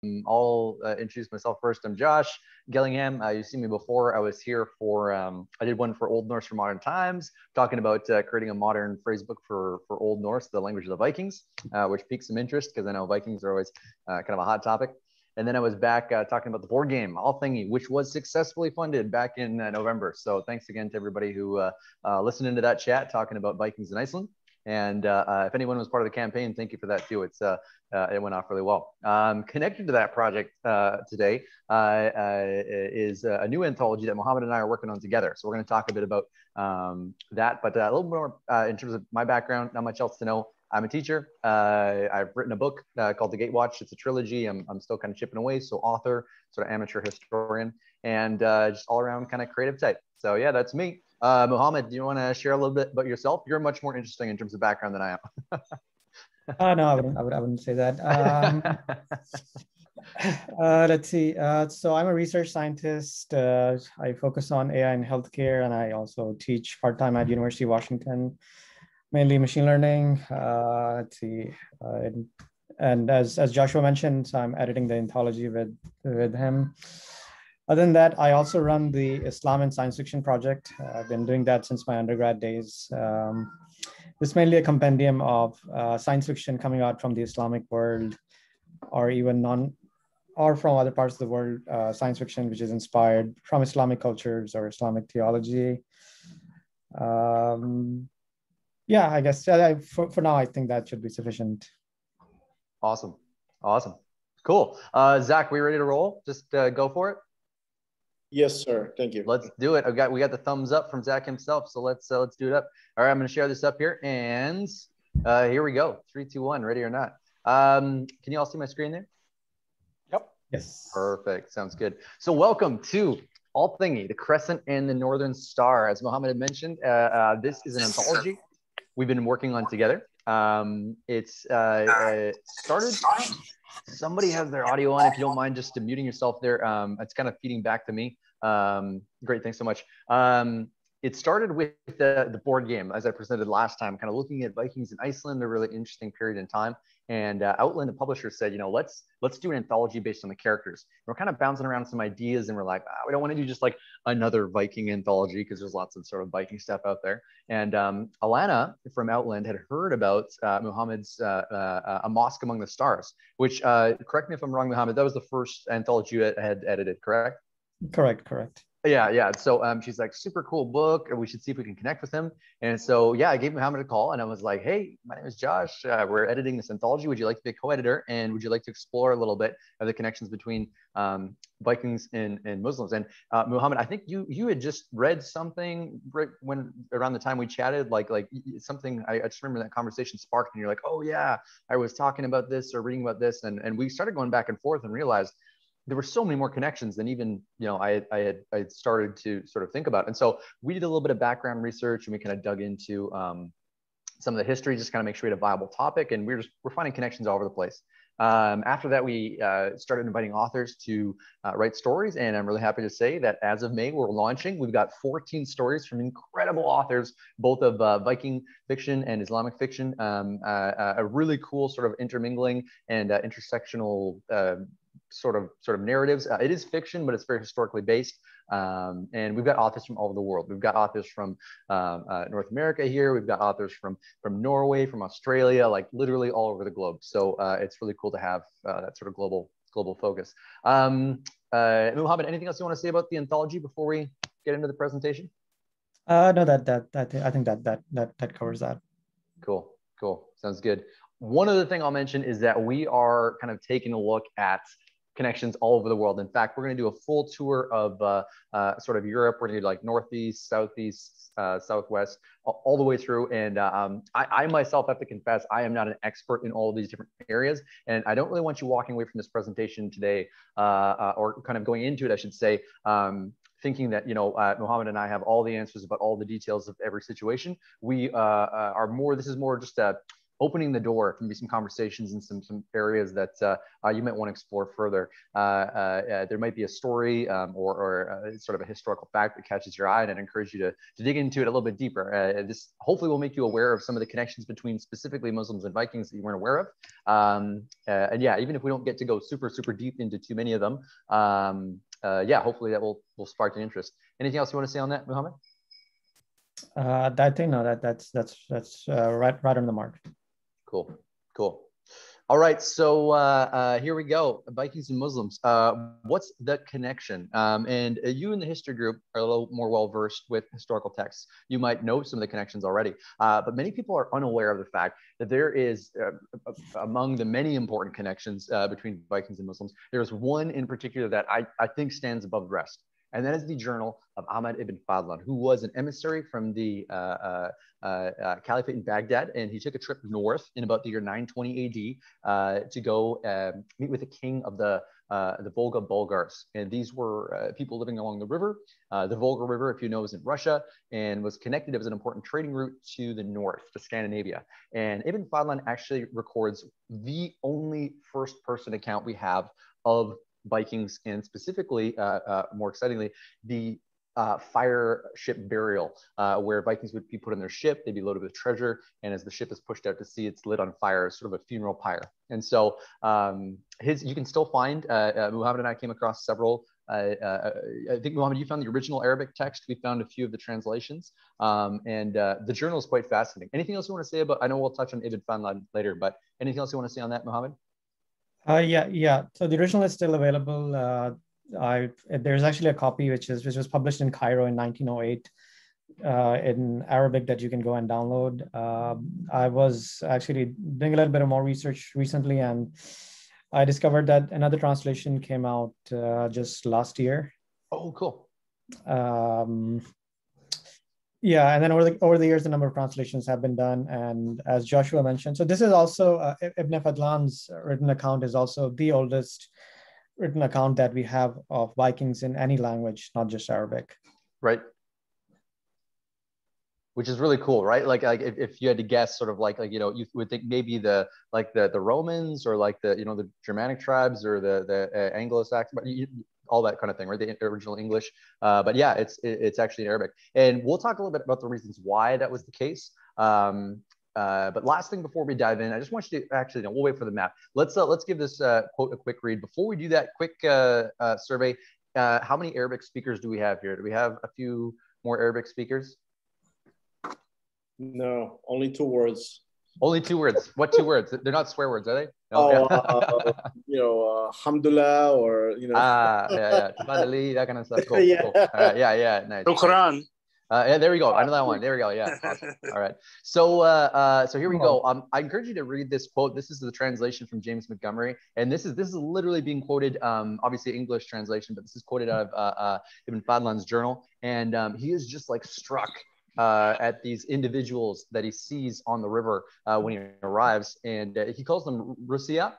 I'll introduce myself first. I'm Josh Gillingham. You've seen me before. I was here for, I did one for Old Norse for Modern Times, talking about creating a modern phrase book for Old Norse, the language of the Vikings, which piqued some interest because I know Vikings are always kind of a hot topic. And then I was back talking about the board game, All Thingy, which was successfully funded back in November. So thanks again to everybody who listened into that chat talking about Vikings in Iceland. And if anyone was part of the campaign, thank you for that too. It went off really well. Connected to that project today is a new anthology that Mohammed and I are working on together. So we're going to talk a bit about that, but a little more in terms of my background, not much else to know. I'm a teacher. I've written a book called The Gatewatch. It's a trilogy. I'm still kind of chipping away. So author, sort of amateur historian, and just all around kind of creative type. So yeah, that's me. Mohammed, do you want to share a little bit about yourself? You're much more interesting in terms of background than I am. No, I wouldn't say that. Let's see. So I'm a research scientist. I focus on AI in healthcare, and I also teach part-time at University of Washington, mainly machine learning. Let's see. And as Joshua mentioned, so I'm editing the anthology with him. Other than that, I also run the Islam and Science Fiction project. I've been doing that since my undergrad days. It's mainly a compendium of science fiction coming out from the Islamic world, or even or from other parts of the world, science fiction which is inspired from Islamic cultures or Islamic theology. Yeah, I guess for now, I think that should be sufficient. Awesome. Cool. Zach, we ready to roll? Just go for it. Yes, sir. Thank you. Let's do it. We got the thumbs up from Zach himself. So let's do it up. All right, I'm going to share this up here, and here we go. 3, 2, 1. Ready or not? Can you all see my screen there? Yep. Yes. Perfect. Sounds good. So welcome to All Thingy, the Crescent and the Northern Star. As Mohammed had mentioned, this is an anthology we've been working on together. It's started. Somebody has their audio on. If you don't mind just muting yourself there. It's kind of feeding back to me. Great, thanks so much. It started with the board game, as I presented last time, kind of looking at Vikings in Iceland, a really interesting period in time. And Outland, the publisher, said, let's do an anthology based on the characters. And we're kind of bouncing around some ideas, and we're like, we don't want to do just like another Viking anthology because there's lots of sort of Viking stuff out there. And Alana from Outland had heard about Muhammad's A Mosque Among the Stars, which, correct me if I'm wrong, Muhammad, that was the first anthology you had edited, correct? Correct. Yeah. So she's like, super cool book. We should see if we can connect with him. And so, yeah, I gave Muhammad a call, and I was like, hey, my name is Josh. We're editing this anthology. Would you like to be a co-editor? And would you like to explore a little bit of the connections between Vikings and Muslims? And Muhammad, I think you had just read something right when around the time we chatted, like something, I just remember that conversation sparked, and you're like, oh yeah, I was talking about this or reading about this. And we started going back and forth and realized there were so many more connections than even I had started to sort of think about. And so we did a little bit of background research, and we kind of dug into some of the history, just kind of make sure we had a viable topic. And we're finding connections all over the place. After that, we started inviting authors to write stories. And I'm really happy to say that as of May, we're launching. We've got 14 stories from incredible authors, both of Viking fiction and Islamic fiction, a really cool sort of intermingling and intersectional sort of narratives. It is fiction, but it's very historically based. And we've got authors from all over the world. We've got authors from North America here. We've got authors from Norway, from Australia, like literally all over the globe. So it's really cool to have that sort of global focus. Muhammad, anything else you want to say about the anthology before we get into the presentation? No, that I think that covers that. Cool. Sounds good. One other thing I'll mention is that we are kind of taking a look at connections all over the world. In fact, we're going to do a full tour of sort of Europe. We're going to do like Northeast, Southeast, Southwest, all the way through. And I myself have to confess, I am not an expert in all of these different areas. And I don't really want you walking away from this presentation today or kind of going into it, I should say, thinking that, Mohammed and I have all the answers about all the details of every situation. We are more, this is more just a opening the door for maybe some conversations in some areas that you might want to explore further. There might be a story or sort of a historical fact that catches your eye, and I'd encourage you to dig into it a little bit deeper. This hopefully will make you aware of some of the connections between specifically Muslims and Vikings that you weren't aware of. And yeah, even if we don't get to go super deep into too many of them, yeah, hopefully that will spark an interest. Anything else you want to say on that, Muhammad? I think no, that's right on the mark. Cool. All right, so here we go. Vikings and Muslims. What's the connection? And you in the history group are a little more well-versed with historical texts. You might know some of the connections already, but many people are unaware of the fact that there is, among the many important connections between Vikings and Muslims, there's one in particular that I think stands above the rest. And that is the Journal of Ibn Fadlan, who was an emissary from the Caliphate in Baghdad, and he took a trip north in about the year 920 AD to go meet with the king of the Volga Bulgars. And these were people living along the river. The Volga River, if you know, is in Russia and was connected. It was an important trading route to the north, to Scandinavia. And Ibn Fadlan actually records the only first-person account we have of Vikings, and specifically, more excitingly, the fire ship burial, where Vikings would be put on their ship, they'd be loaded with treasure, and as the ship is pushed out to sea, it's lit on fire, as sort of a funeral pyre. And so you can still find, Muhammad and I came across several, I think, Muhammad, you found the original Arabic text. We found a few of the translations, and the journal is quite fascinating. Anything else you want to say about, I know we'll touch on Ibn Fadlan later, but anything else you want to say on that, Muhammad? Yeah. So the original is still available. There's actually a copy which was published in Cairo in 1908 in Arabic that you can go and download. I was actually doing a little bit of more research recently, and I discovered that another translation came out just last year. Oh, cool. Yeah, and then over the years, a number of translations have been done. And as Joshua mentioned, so this is also Ibn Fadlan's written account is also the oldest written account that we have of Vikings in any language, not just Arabic. Right. Which is really cool, right? Like if you had to guess, sort of like you know, you would think maybe the Romans or like the Germanic tribes or the Anglo-Saxon, but all that kind of thing, right? The original English. But yeah, it's actually in Arabic. And we'll talk a little bit about the reasons why that was the case. But last thing before we dive in, I just want you to actually, no, we'll wait for the map. Let's give this quote a quick read. Before we do that, quick survey. How many Arabic speakers do we have here? Do we have a few more Arabic speakers? No, only 2 words. Only 2 words. What 2 words? They're not swear words, are they? No, alhamdulillah, or yeah, tafadali, that kind of stuff. Cool, yeah. cool. Yeah, nice. Shukran. Yeah, there we go. I know that one. There we go. Yeah. Awesome. All right. So here we go. I encourage you to read this quote. This is the translation from James Montgomery, and this is literally being quoted. Obviously English translation, but this is quoted out of Ibn Fadlan's journal, and he is just like struck at these individuals that he sees on the river when he arrives, and he calls them Russia.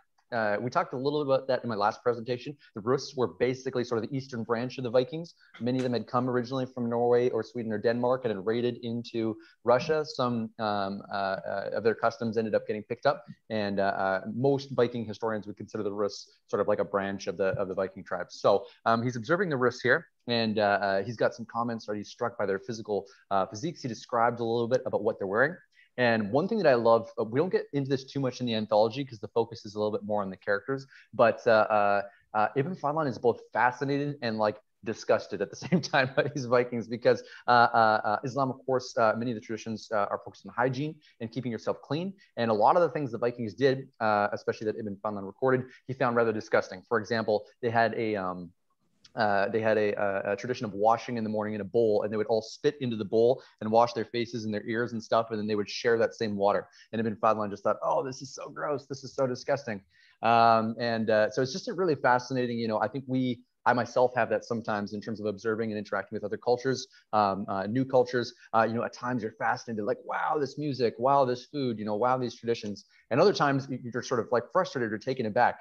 We talked a little bit about that in my last presentation. The Rus were basically sort of the eastern branch of the Vikings. Many of them had come originally from Norway or Sweden or Denmark and had raided into Russia. Some of their customs ended up getting picked up, and most Viking historians would consider the Rus sort of like a branch of the Viking tribes. So he's observing the Rus here, and he's got some comments, or he's struck by their physical physiques. He describes a little bit about what they're wearing. And one thing that I love, we don't get into this too much in the anthology because the focus is a little bit more on the characters, but Ibn Fadlan is both fascinated and like disgusted at the same time by these Vikings, because Islam, of course, many of the traditions are focused on hygiene and keeping yourself clean. And a lot of the things the Vikings did, especially that Ibn Fadlan recorded, he found rather disgusting. For example, they had a tradition of washing in the morning in a bowl, and they would all spit into the bowl and wash their faces and their ears and stuff, and then they would share that same water. And Ibn Fadlan just thought, oh, this is so gross, this is so disgusting. So it's just a really fascinating, I think I myself have that sometimes in terms of observing and interacting with other cultures, new cultures. At times you're fascinated, like, wow, this music, wow, this food, wow, these traditions. And other times you're sort of like frustrated or taken aback,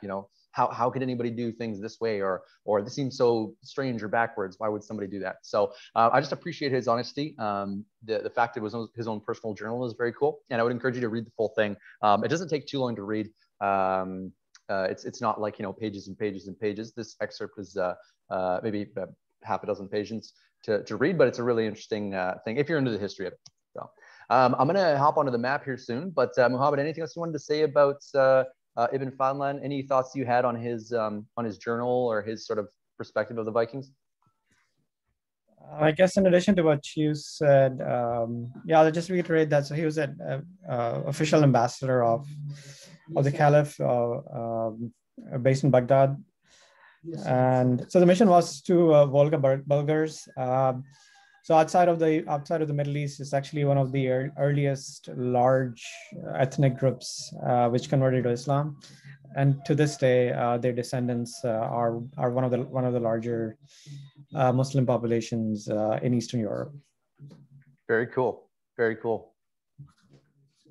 how could anybody do things this way, or this seems so strange or backwards? Why would somebody do that? So I just appreciate his honesty. The fact it was his own personal journal is very cool, and I would encourage you to read the full thing. It doesn't take too long to read. It's not like, pages and pages and pages. This excerpt is maybe half a dozen pages to read, but it's a really interesting thing if you're into the history of it. So I'm going to hop onto the map here soon, but Mohammed, anything else you wanted to say about Ibn Fadlan? Any thoughts you had on his journal or his sort of perspective of the Vikings? I guess in addition to what you said, I'll just reiterate that. So he was an official ambassador of the Caliph based in Baghdad. And so the mission was to Volga Bulgars. So outside of the Middle East, it's actually one of the earliest large ethnic groups which converted to Islam, and to this day, their descendants are one of the larger Muslim populations in Eastern Europe. Very cool. Very cool.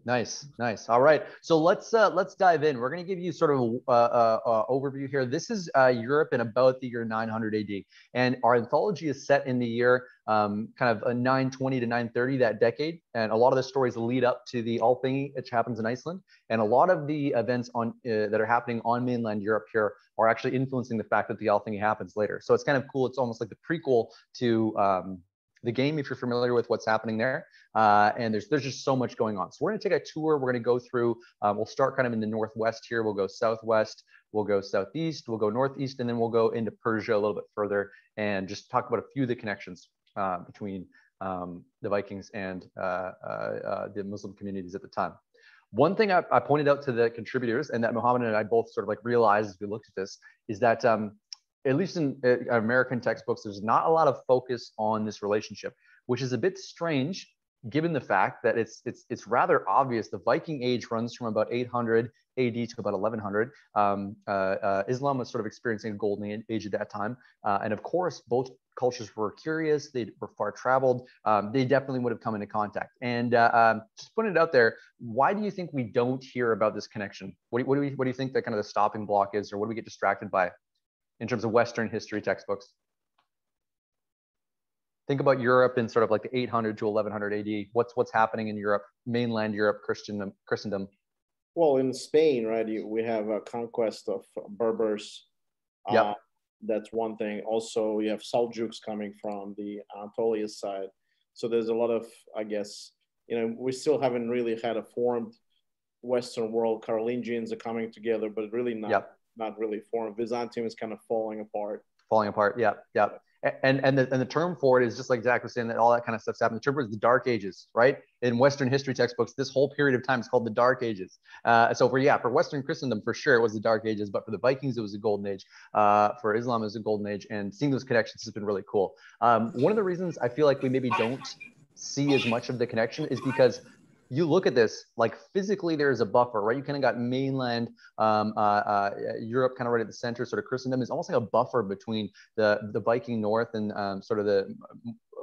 Nice. All right. So let's dive in. We're going to give you sort of an overview here. This is Europe in about the year 900 AD, and our anthology is set in the year kind of a 920 to 930, that decade. And a lot of the stories lead up to the Althing, which happens in Iceland, and a lot of the events that are happening on mainland Europe here are actually influencing the fact that the Althing happens later. So it's kind of cool. It's almost like the prequel to the game, if you're familiar with what's happening there. And there's just so much going on. So we're going to take a tour. We're going to go through, we'll start kind of in the northwest here. We'll go southwest, we'll go southeast, we'll go northeast, and then we'll go into Persia a little bit further and just talk about a few of the connections between the Vikings and the Muslim communities at the time. One thing I pointed out to the contributors, and that Mohammed and I both sort of like realized as we looked at this, is that at least in American textbooks, there's not a lot of focus on this relationship, which is a bit strange given the fact that it's rather obvious. The Viking age runs from about 800 AD to about 1100. Islam was sort of experiencing a golden age at that time. And of course, both cultures were curious. They were far traveled. They definitely would have come into contact. And just putting it out there, why do you think we don't hear about this connection? What do you think that kind of the stopping block is, or what do we get distracted by in terms of Western history textbooks? Think about Europe in sort of like the 800 to 1100 AD. What's happening in Europe, mainland Europe, Christendom? Well, in Spain, right, we have a conquest of Berbers. Yep. That's one thing. Also, you have Seljuks coming from the Anatolia side. So there's a lot of, I guess, we still haven't really had a formed Western world. Carolingians are coming together, but really not really formed. Byzantium is kind of falling apart. Yeah. And the term for it is just like Zach was saying, that all that kind of stuff's happening. The term for it is the Dark Ages, right? In Western history textbooks, this whole period of time is called the Dark Ages. So for Western Christendom, for sure, it was the Dark Ages, but for the Vikings, it was the Golden Age. For Islam, it was the Golden Age, and seeing those connections has been really cool. One of the reasons I feel like we maybe don't see as much of the connection is because you look at this, like physically there's a buffer, right? You kind of got mainland Europe kind of right at the center, sort of Christendom is almost like a buffer between the Viking north and sort of the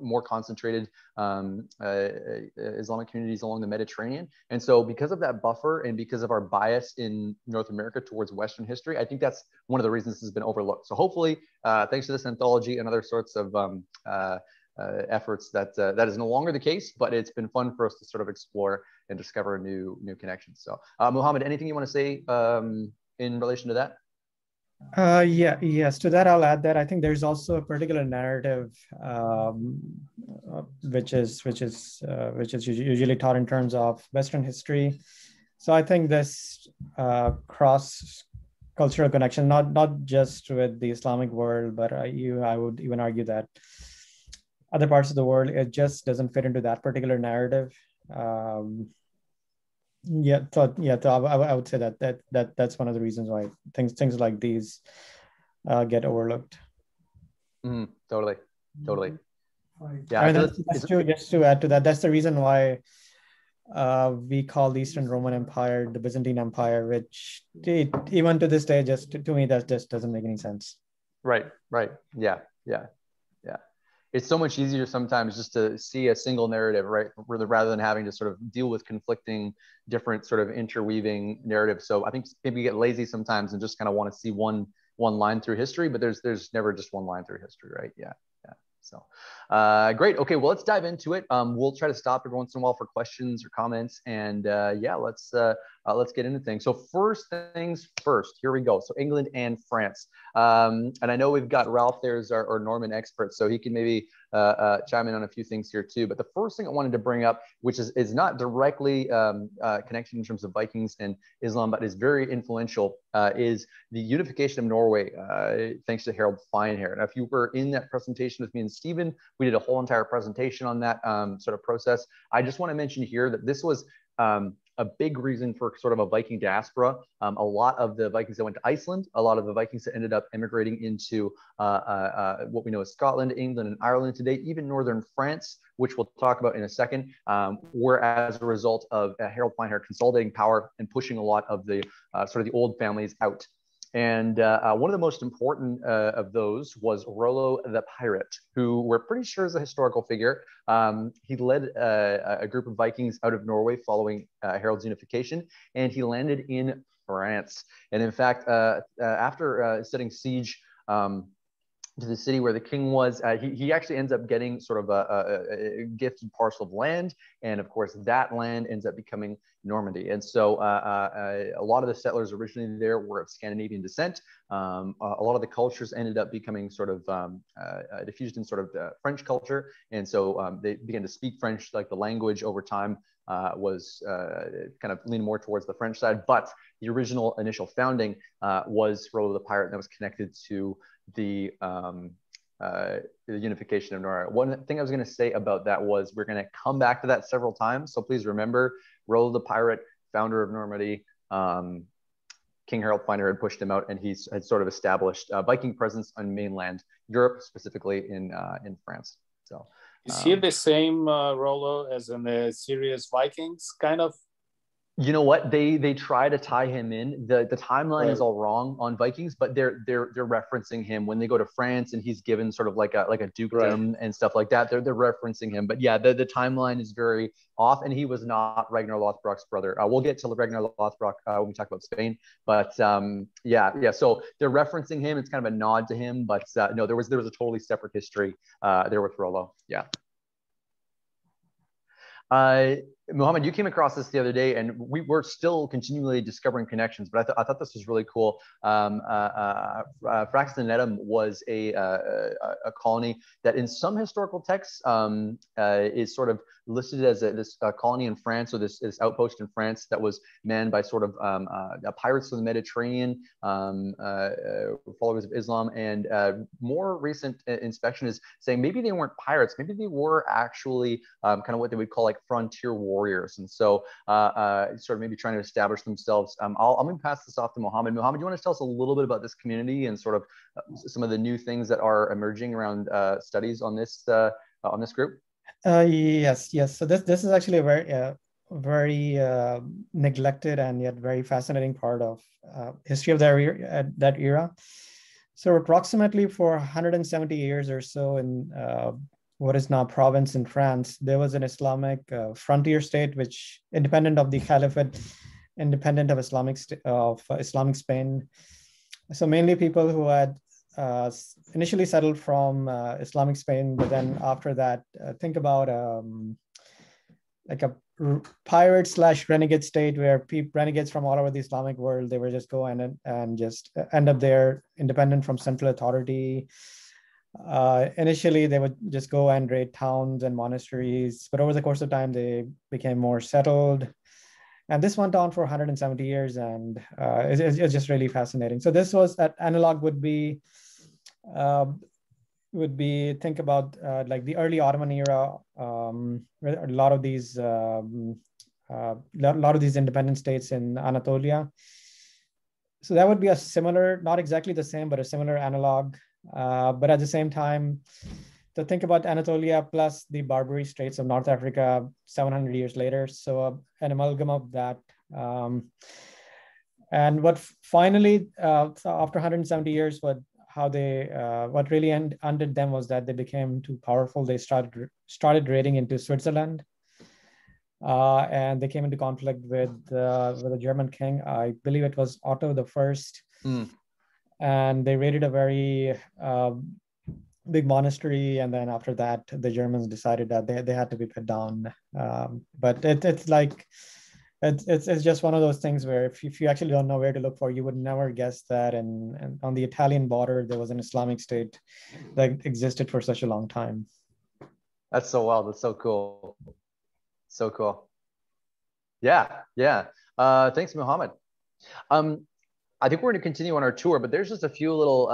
more concentrated Islamic communities along the Mediterranean. And so because of that buffer and because of our bias in North America towards Western history, I think that's one of the reasons this has been overlooked. So hopefully, thanks to this anthology and other sorts of efforts, that is no longer the case, but it's been fun for us to sort of explore and discover new connections. So Mohammed, anything you want to say in relation to that? Yes, to that I'll add that I think there's also a particular narrative which is usually taught in terms of Western history. So I think this cross cultural connection, not just with the Islamic world, but I would even argue that other parts of the world, it just doesn't fit into that particular narrative. I would say that's one of the reasons why things like these get overlooked. Totally. Yeah, I mean, just to add to that, that's the reason why we call the Eastern Roman Empire the Byzantine Empire, which even to this day, just to me, that just doesn't make any sense. Right. Yeah. it's so much easier sometimes just to see a single narrative, right? Rather than having to sort of deal with conflicting, different sort of interweaving narratives. So I think maybe we get lazy sometimes and just kind of want to see one line through history, but there's never just one line through history, right? Yeah. So great. Okay, well, let's dive into it. We'll try to stop every once in a while for questions or comments, and yeah, let's get into things. So first things first, here we go. So England and France, and I know we've got Ralph there as our Norman expert, so he can maybe chime in on a few things here too. But the first thing I wanted to bring up, which is not directly connected in terms of Vikings and Islam, but is very influential, is the unification of Norway, thanks to Harold Finehair. Now, if you were in that presentation with me and Stephen, we did a whole entire presentation on that sort of process. I just want to mention here that this was a big reason for sort of a Viking diaspora. A lot of the Vikings that went to Iceland, a lot of the Vikings that ended up immigrating into what we know as Scotland, England, and Ireland today, even northern France, which we'll talk about in a second, were as a result of Harold Finehair consolidating power and pushing a lot of the sort of the old families out. And one of the most important of those was Rollo the Pirate, who we're pretty sure is a historical figure. He led a group of Vikings out of Norway following Harold's unification, and he landed in France. And in fact, after setting siege to the city where the king was, he actually ends up getting sort of a gifted parcel of land. And of course, that land ends up becoming Normandy. And so a lot of the settlers originally there were of Scandinavian descent. A lot of the cultures ended up becoming sort of diffused in sort of French culture. And so they began to speak French, like the language over time was kind of leaning more towards the French side. But the original initial founding was Rollo the Pirate, that was connected to the unification of Norway. One thing I was going to say about that was we're going to come back to that several times. So please remember, Rollo the Pirate, founder of Normandy, King Harold Finehair had pushed him out, and he's had sort of established a Viking presence on mainland Europe, specifically in France. So is he the same Rollo as in the series Vikings, kind of? You know what? They try to tie him in. The timeline is all wrong on Vikings, but they're referencing him when they go to France, and he's given sort of like a dukedom and stuff like that. They're referencing him, but yeah, the timeline is very off, and he was not Ragnar Lothbrok's brother. We'll get to Ragnar Lothbrok when we talk about Spain, but yeah. So they're referencing him. It's kind of a nod to him, but no, there was a totally separate history there with Rollo. Yeah. Mohammed, you came across this the other day, and we were still continually discovering connections, but I thought this was really cool. Fraxton Nedham was a colony that in some historical texts is sort of listed as this colony in France, or this outpost in France that was manned by sort of pirates of the Mediterranean, followers of Islam. And more recent inspection is saying maybe they weren't pirates, maybe they were actually kind of what they would call like frontier warriors. And so sort of maybe trying to establish themselves. I'm going to pass this off to Mohammed. Mohammed, do you want to tell us a little bit about this community and sort of some of the new things that are emerging around studies on this group? Yes. So this is actually a very neglected and yet very fascinating part of history of that era. So approximately for 170 years or so in what is now Provence in France, there was an Islamic frontier state, which independent of the Caliphate, independent of Islamic Spain. So mainly people who had initially settled from Islamic Spain, but then after that, think about like a pirate / renegade state where renegades from all over the Islamic world, they would just go and just end up there independent from central authority. Initially, they would just go and raid towns and monasteries, but over the course of time, they became more settled. And this went on for 170 years, and it's just really fascinating. So this was that analog would be think about like the early Ottoman era, where a lot of these independent states in Anatolia. So that would be a similar, not exactly the same, but a similar analog. But at the same time, to think about Anatolia plus the Barbary Straits of North Africa 700 years later. So an amalgam of that. And what finally, so after 170 years, what how they what really undid them was that they became too powerful. They started raiding into Switzerland, and they came into conflict with the German king. I believe it was Otto the First, and they raided a very big monastery, and then after that, the Germans decided that they had to be put down. But it's like it's just one of those things where if you actually don't know where to look for, you would never guess that. And on the Italian border, there was an Islamic State that existed for such a long time. That's so wild. That's so cool. So cool. Yeah, yeah. Thanks, Muhammad. I think we're going to continue on our tour, but there's just a few little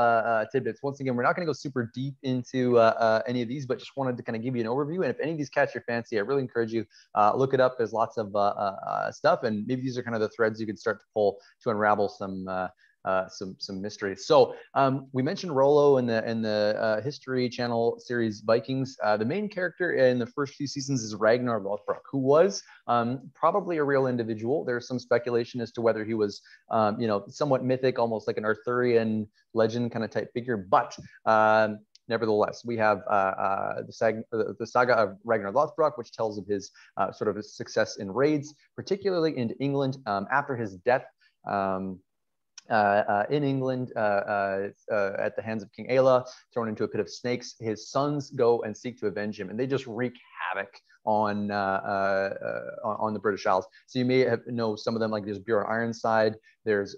tidbits. Once again, we're not going to go super deep into any of these, but just wanted to kind of give you an overview. And if any of these catch your fancy, I really encourage you look it up. There's lots of stuff, and maybe these are kind of the threads you can start to pull to unravel some mysteries. So we mentioned Rollo in the History Channel series Vikings. The main character in the first few seasons is Ragnar Lothbrok, who was probably a real individual. There's some speculation as to whether he was, somewhat mythic, almost like an Arthurian legend kind of type figure. But nevertheless, we have the saga of Ragnar Lothbrok, which tells of his sort of his success in raids, particularly into England after his death. In England at the hands of King Aella, thrown into a pit of snakes. His sons go and seek to avenge him, and they just wreak havoc on the British Isles. So you may know some of them, like there's Bjorn Ironside, there's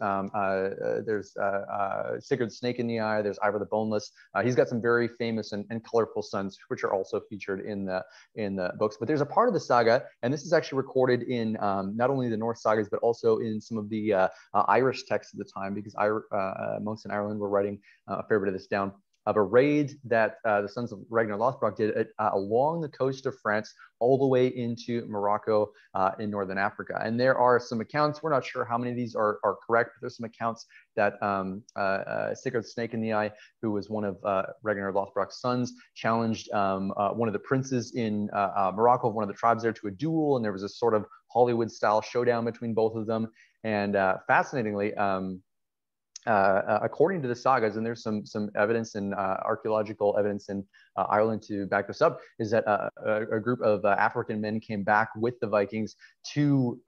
Sigurd Snake in the Eye, there's Ivor the Boneless. He's got some very famous and colorful sons, which are also featured in the books. But there's a part of the saga, and this is actually recorded in not only the Norse sagas, but also in some of the Irish texts at the time, because monks in Ireland were writing a fair bit of this down, of a raid that the sons of Ragnar Lothbrok did along the coast of France, all the way into Morocco in northern Africa. And there are some accounts, we're not sure how many of these are correct, but there's some accounts that Sigurd Snake in the Eye, who was one of Ragnar Lothbrok's sons, challenged one of the princes in Morocco, one of the tribes there, to a duel, and there was a sort of Hollywood-style showdown between both of them. And fascinatingly, according to the sagas, and there's some evidence and archaeological evidence in Ireland to back this up, is that a group of African men came back with the Vikings to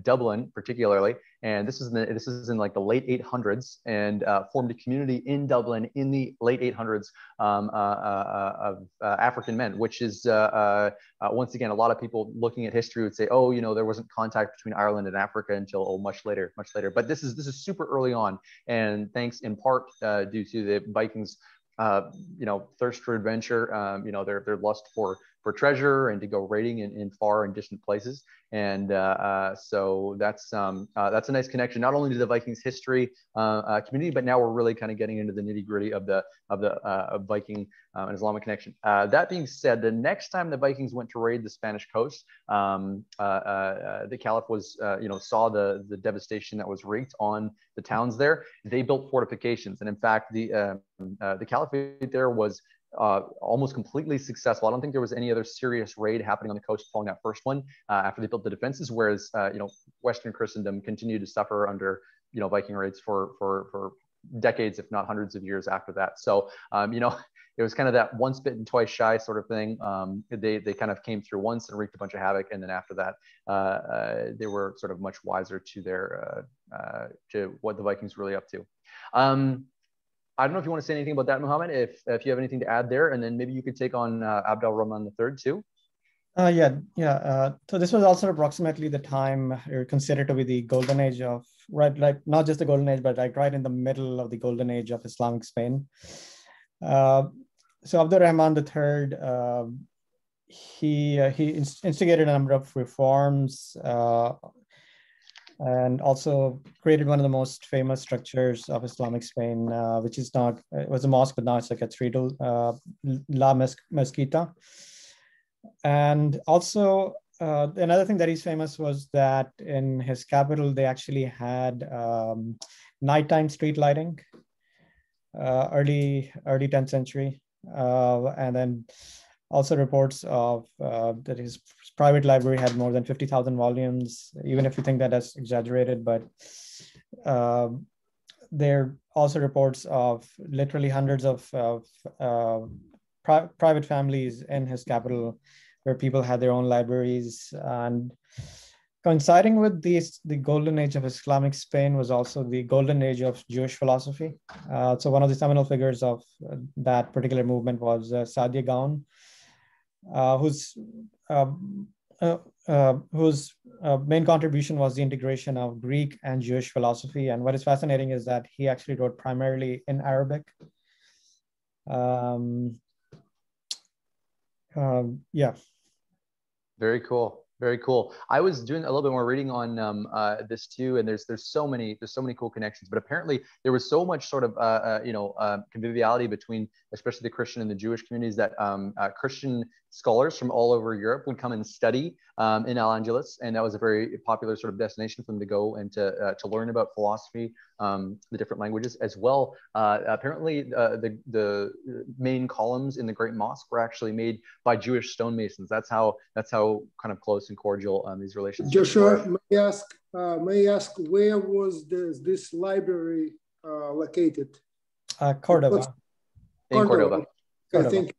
Dublin, particularly, and this is in like the late 800s, and formed a community in Dublin in the late 800s of African men, which is once again, a lot of people looking at history would say, oh, there wasn't contact between Ireland and Africa until much later. But this is super early on, and thanks in part due to the Vikings thirst for adventure, their lust for treasure and to go raiding in far and distant places. And so that's a nice connection, not only to the Vikings history community, but now we're really kind of getting into the nitty gritty of the Viking and Islamic connection. That being said, the next time the Vikings went to raid the Spanish coast, the Caliph was, saw the devastation that was wreaked on the towns there. They built fortifications, and in fact, the Caliphate there was almost completely successful. I don't think there was any other serious raid happening on the coast following that first one after they built the defenses, whereas Western Christendom continued to suffer under Viking raids for decades, if not hundreds of years after that. So it was kind of that once bitten, twice shy sort of thing. They kind of came through once and wreaked a bunch of havoc, and then after that, they were sort of much wiser to their to what the Vikings were really up to. I don't know if you want to say anything about that, Muhammad, if you have anything to add there, and then maybe you could take on Abd al-Rahman III too. So this was also approximately the time considered to be the golden age of, like not just the golden age, but like right in the middle of the golden age of Islamic Spain. So Abd al-Rahman III, he instigated a number of reforms, and also created one of the most famous structures of Islamic Spain, which is not, it was a mosque, but now it's like a cathedral, La Mezquita. And also another thing that he's famous was that in his capital, they actually had nighttime street lighting, early 10th century. And then also reports of that his private library had more than 50,000 volumes, even if you think that that's exaggerated. But there are also reports of literally hundreds of private families in his capital where people had their own libraries. And coinciding with the golden age of Islamic Spain was also the golden age of Jewish philosophy. So one of the seminal figures of that particular movement was Saadia Gaon, whose main contribution was the integration of Greek and Jewish philosophy. And what is fascinating is that he actually wrote primarily in Arabic. Yeah. Very cool. Very cool. I was doing a little bit more reading on this too, and there's so many cool connections. But apparently, there was so much sort of conviviality between, especially the Christian and the Jewish communities, that Christian scholars from all over Europe would come and study in Al Angelus, and that was a very popular sort of destination for them to go and to learn about philosophy, the different languages as well. Apparently, the main columns in the Great Mosque were actually made by Jewish stonemasons. That's how kind of close and cordial these relationships Joshua, were. may I ask where was this library located? Cordoba. In Cordoba. I think.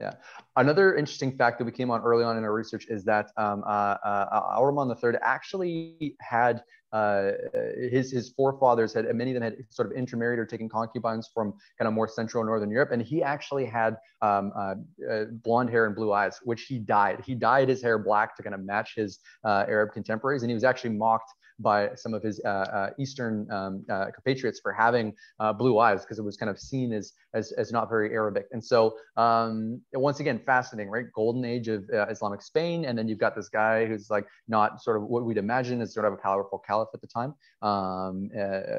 Yeah. Another interesting fact that we came on early on in our research is that Al-Rahman III actually had his forefathers had, many of them had sort of intermarried or taken concubines from kind of more Central and Northern Europe, and he actually had blonde hair and blue eyes, which he dyed. He dyed his hair black to kind of match his Arab contemporaries, and he was actually mocked by some of his Eastern compatriots for having blue eyes, because it was kind of seen as not very Arabic. And so once again, fascinating, right? Golden age of Islamic Spain, and then you've got this guy who's like not sort of what we'd imagine as sort of a powerful caliph at the time.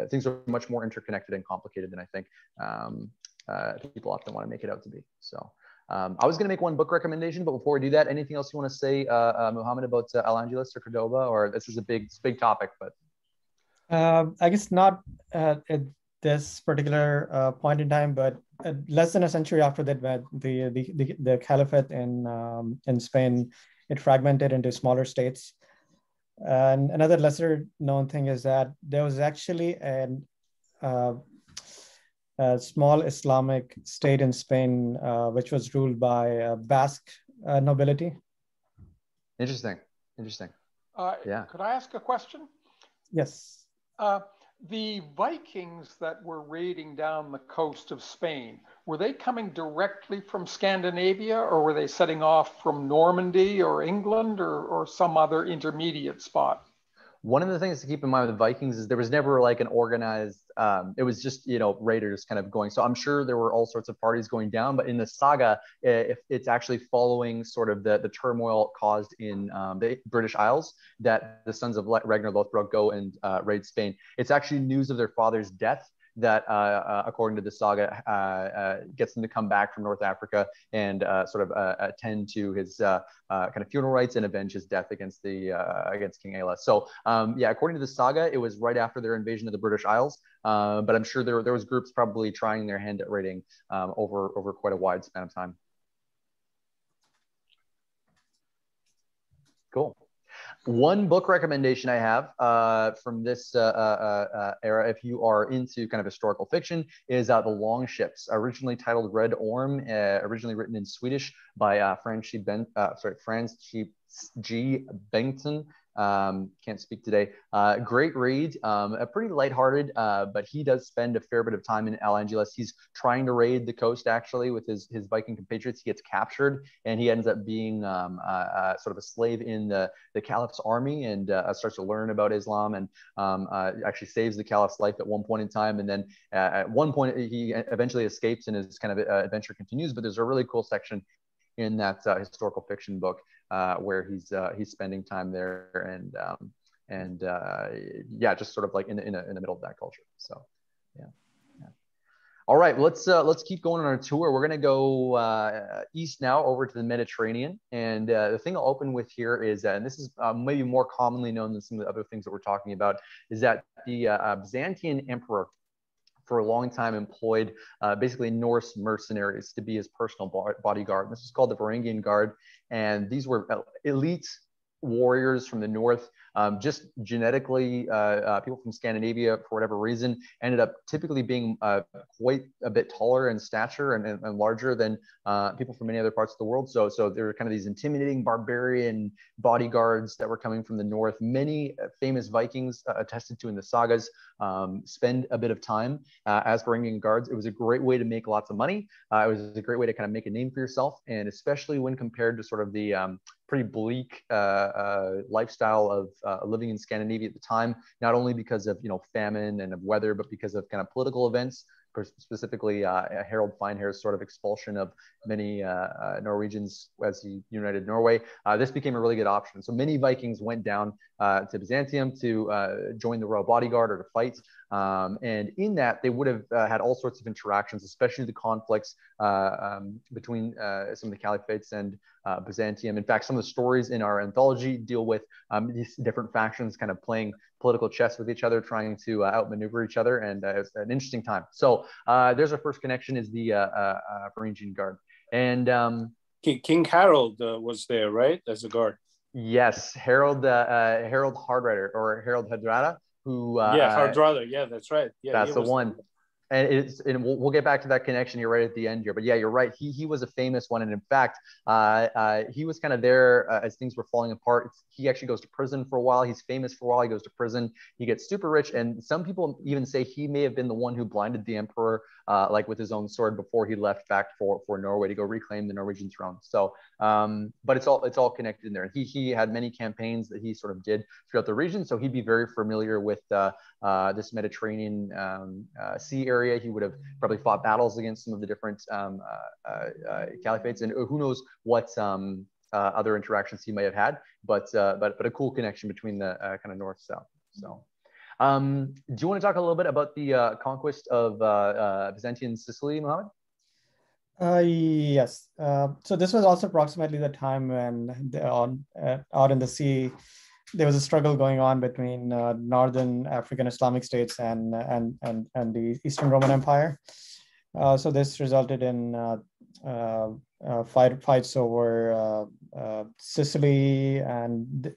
Things are much more interconnected and complicated than I think people often want to make it out to be. So I was going to make one book recommendation, but before we do that, anything else you want to say, Mohammed, about Al Angelus or Cordoba? Or this is a big topic, but I guess not at this particular point in time, but less than a century after that, the caliphate in Spain, it fragmented into smaller states. And another lesser known thing is that there was actually a small Islamic state in Spain, which was ruled by Basque nobility. Interesting. Yeah. Could I ask a question? Yes. The Vikings that were raiding down the coast of Spain, were they coming directly from Scandinavia, or were they setting off from Normandy or England or some other intermediate spot? One of the things to keep in mind with the Vikings is there was never like an organized, it was just, raiders kind of going. So I'm sure there were all sorts of parties going down, but in the saga, if it's actually following sort of the turmoil caused in the British Isles, that the sons of Ragnar Lothbrok go and raid Spain. It's actually news of their father's death that, according to the saga, gets them to come back from North Africa and sort of attend to his kind of funeral rites and avenge his death against King Aela. So yeah, according to the saga, it was right after their invasion of the British Isles, but I'm sure there was groups probably trying their hand at raiding over quite a wide span of time. Cool. One book recommendation I have from this era, if you are into kind of historical fiction, is The Long Ships, originally titled Red Orm, originally written in Swedish by Frans G. Bengtsson. Can't speak today. Great read, a pretty lighthearted, but he does spend a fair bit of time in Al Angelus. He's trying to raid the coast actually with his Viking compatriots. He gets captured and he ends up being sort of a slave in the caliph's army, and starts to learn about Islam, and actually saves the caliph's life at one point in time. And then at one point he eventually escapes and his kind of adventure continues. But there's a really cool section in that historical fiction book where he's spending time there, and yeah, just sort of like in the middle of that culture. So yeah. All right, let's keep going on our tour. We're gonna go east now over to the Mediterranean, and the thing I'll open with here is, and this is maybe more commonly known than some of the other things that we're talking about, is that the Byzantine emperor for a long time employed basically Norse mercenaries to be his personal bodyguard. This is called the Varangian Guard, and these were elite warriors from the north just genetically, people from Scandinavia, for whatever reason, ended up typically being quite a bit taller in stature and larger than people from many other parts of the world. So there were kind of these intimidating barbarian bodyguards that were coming from the north. Many famous Vikings, attested to in the sagas, spend a bit of time as Varangian guards. It was a great way to make lots of money. It was a great way to kind of make a name for yourself, and especially when compared to sort of the pretty bleak lifestyle of living in Scandinavia at the time, not only because of famine and of weather, but because of kind of political events, specifically Harold Finehair's sort of expulsion of many Norwegians as he united Norway. This became a really good option. So many Vikings went down to Byzantium to join the royal bodyguard or to fight. And in that, they would have had all sorts of interactions, especially the conflicts between some of the caliphates and Byzantium. In fact, some of the stories in our anthology deal with these different factions kind of playing political chess with each other, trying to outmaneuver each other, and it's an interesting time. So there's our first connection, is the Varangian Guard. And King Harold was there, right, as a guard? Yes, Harold Hardrider, or Harold Hardrada, who Hardrada, yeah, that's right. Yeah, that's the one. And we'll get back to that connection here right at the end here. But yeah, you're right. He was a famous one. And in fact, he was kind of there as things were falling apart. He actually goes to prison for a while. He's famous for a while. He goes to prison. He gets super rich. And some people even say he may have been the one who blinded the emperor, like with his own sword, before he left back for Norway to go reclaim the Norwegian throne. So, but it's all connected in there. And he had many campaigns that he sort of did throughout the region. So he'd be very familiar with this Mediterranean sea area. He would have probably fought battles against some of the different caliphates, and who knows what other interactions he may have had. But a cool connection between the kind of north-south. So, do you want to talk a little bit about the conquest of Byzantine Sicily, Mohammed? Yes. So this was also approximately the time when out in the sea, there was a struggle going on between northern African Islamic states and the Eastern Roman Empire. So this resulted in fights over Sicily. And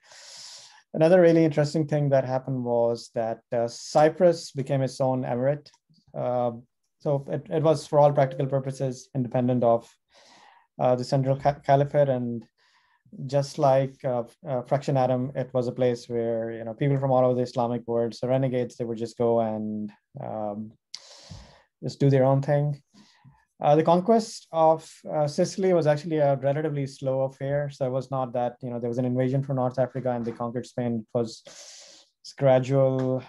another really interesting thing that happened was that Cyprus became its own emirate. So it was, for all practical purposes, independent of the central caliphate. And just like Fraction Atom, it was a place where people from all over the Islamic world, so renegades, they would just go and just do their own thing. The conquest of Sicily was actually a relatively slow affair. So it was not that there was an invasion from North Africa and they conquered Spain. It was gradual,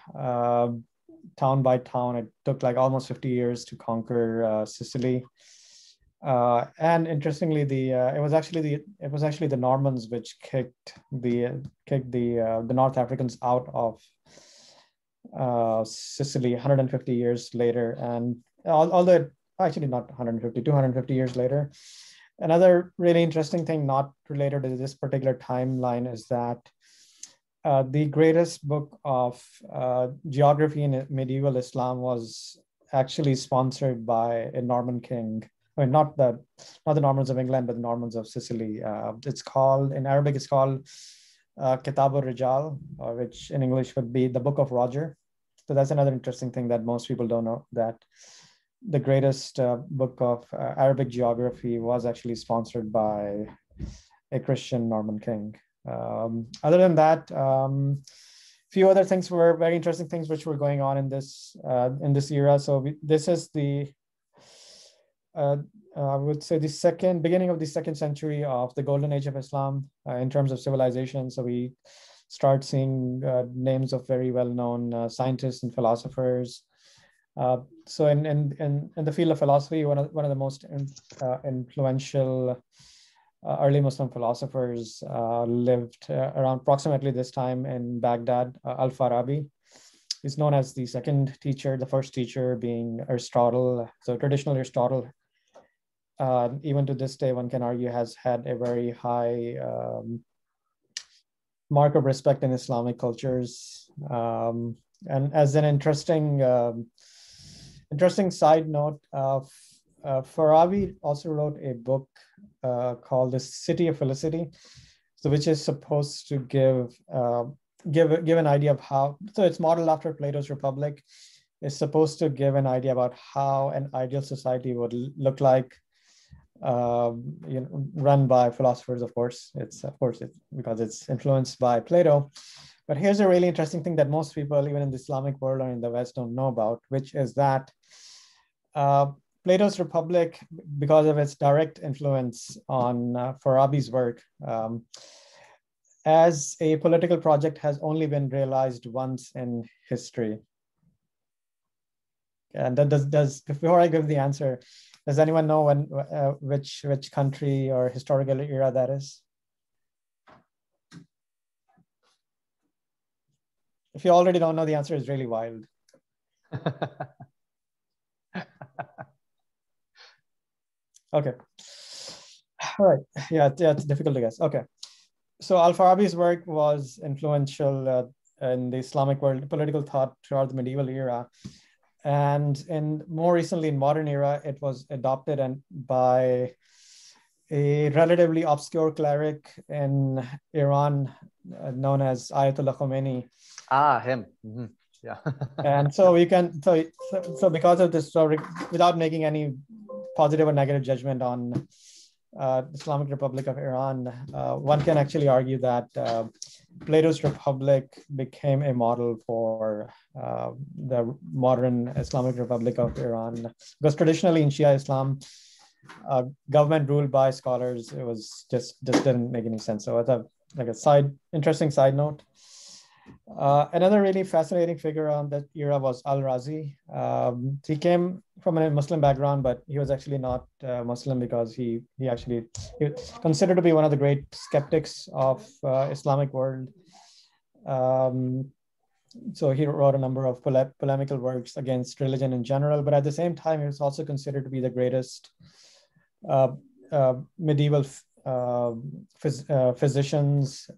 town by town. It took like almost 50 years to conquer Sicily. And interestingly, it was actually the Normans which kicked the North Africans out of Sicily 150 years later. And although actually not 150, 250 years later. Another really interesting thing not related to this particular timeline is that the greatest book of geography in medieval Islam was actually sponsored by a Norman king. I mean, not the Normans of England, but the Normans of Sicily. It's called, in Arabic, it's called Kitab al-Rijal, which in English would be the Book of Roger. So that's another interesting thing that most people don't know, that the greatest book of Arabic geography was actually sponsored by a Christian Norman king. Other than that, few other things were very interesting things which were going on in this era. So this is the I would say the beginning of the second century of the golden age of Islam in terms of civilization. So we start seeing names of very well-known scientists and philosophers. So in the field of philosophy, one of the most influential early Muslim philosophers lived around approximately this time in Baghdad. Al-Farabi is known as the second teacher, the first teacher being Aristotle. So traditional Aristotle, even to this day, one can argue, has had a very high mark of respect in Islamic cultures. And as an interesting side note, Farabi also wrote a book called The City of Felicity, so which is supposed to give give an idea of how, so it's modeled after Plato's Republic. It's supposed to give an idea about how an ideal society would look like, run by philosophers, of course. It's because it's influenced by Plato. But here's a really interesting thing that most people, even in the Islamic world or in the West, don't know about, which is that Plato's Republic, because of its direct influence on Farabi's work, as a political project, has only been realized once in history. And that does before I give the answer, does anyone know when which country or historical era that is? If you already don't know, the answer is really wild. Okay. All right. Yeah, it's difficult to guess. Okay. So Al-Farabi's work was influential in the Islamic world, political thought throughout the medieval era. And more recently in modern era, it was adopted by a relatively obscure cleric in Iran known as Ayatollah Khomeini. Ah, him. Mm-hmm. Yeah. And so we can, so because of this, so without making any positive or negative judgment on Islamic Republic of Iran, one can actually argue that Plato's Republic became a model for the modern Islamic Republic of Iran, because traditionally in Shia Islam, government ruled by scholars, it was just didn't make any sense. So it's like a interesting side note. Another really fascinating figure on that era was Al-Razi. He came from a Muslim background, but he was actually not Muslim because he was considered to be one of the great skeptics of Islamic world. So he wrote a number of polemical works against religion in general, but at the same time, he was also considered to be the greatest medieval physicians.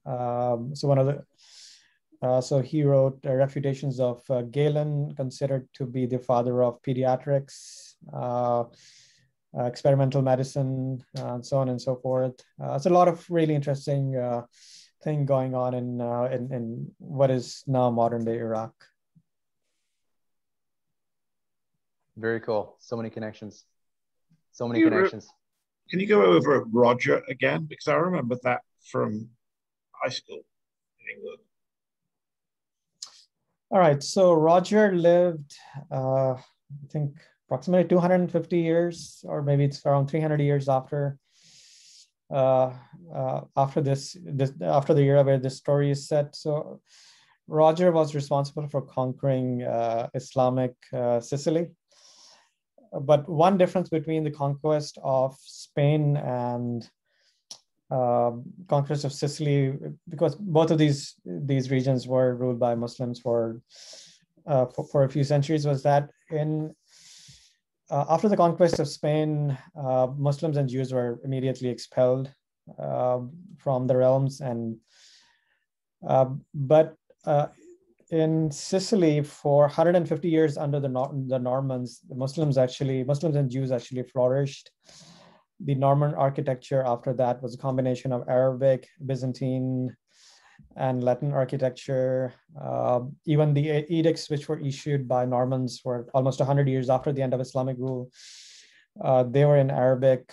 So he wrote Refutations of Galen, considered to be the father of pediatrics, experimental medicine, and so on and so forth. It's a lot of really interesting thing going on in what is now modern day Iraq. Very cool. So many connections. So many connections. Can you go over Roger again? Because I remember that from high school in England. All right, so Roger lived, I think, approximately 250 years, or maybe it's around 300 years after after the era where this story is set. So Roger was responsible for conquering Islamic Sicily. But one difference between the conquest of Spain and conquest of Sicily, because both of these regions were ruled by Muslims for a few centuries, was that after the conquest of Spain, Muslims and Jews were immediately expelled from the realms, but in Sicily for 150 years under the Normans, Muslims and Jews actually flourished. The Norman architecture after that was a combination of Arabic, Byzantine, and Latin architecture. Even the edicts which were issued by Normans were almost 100 years after the end of Islamic rule. They were in Arabic.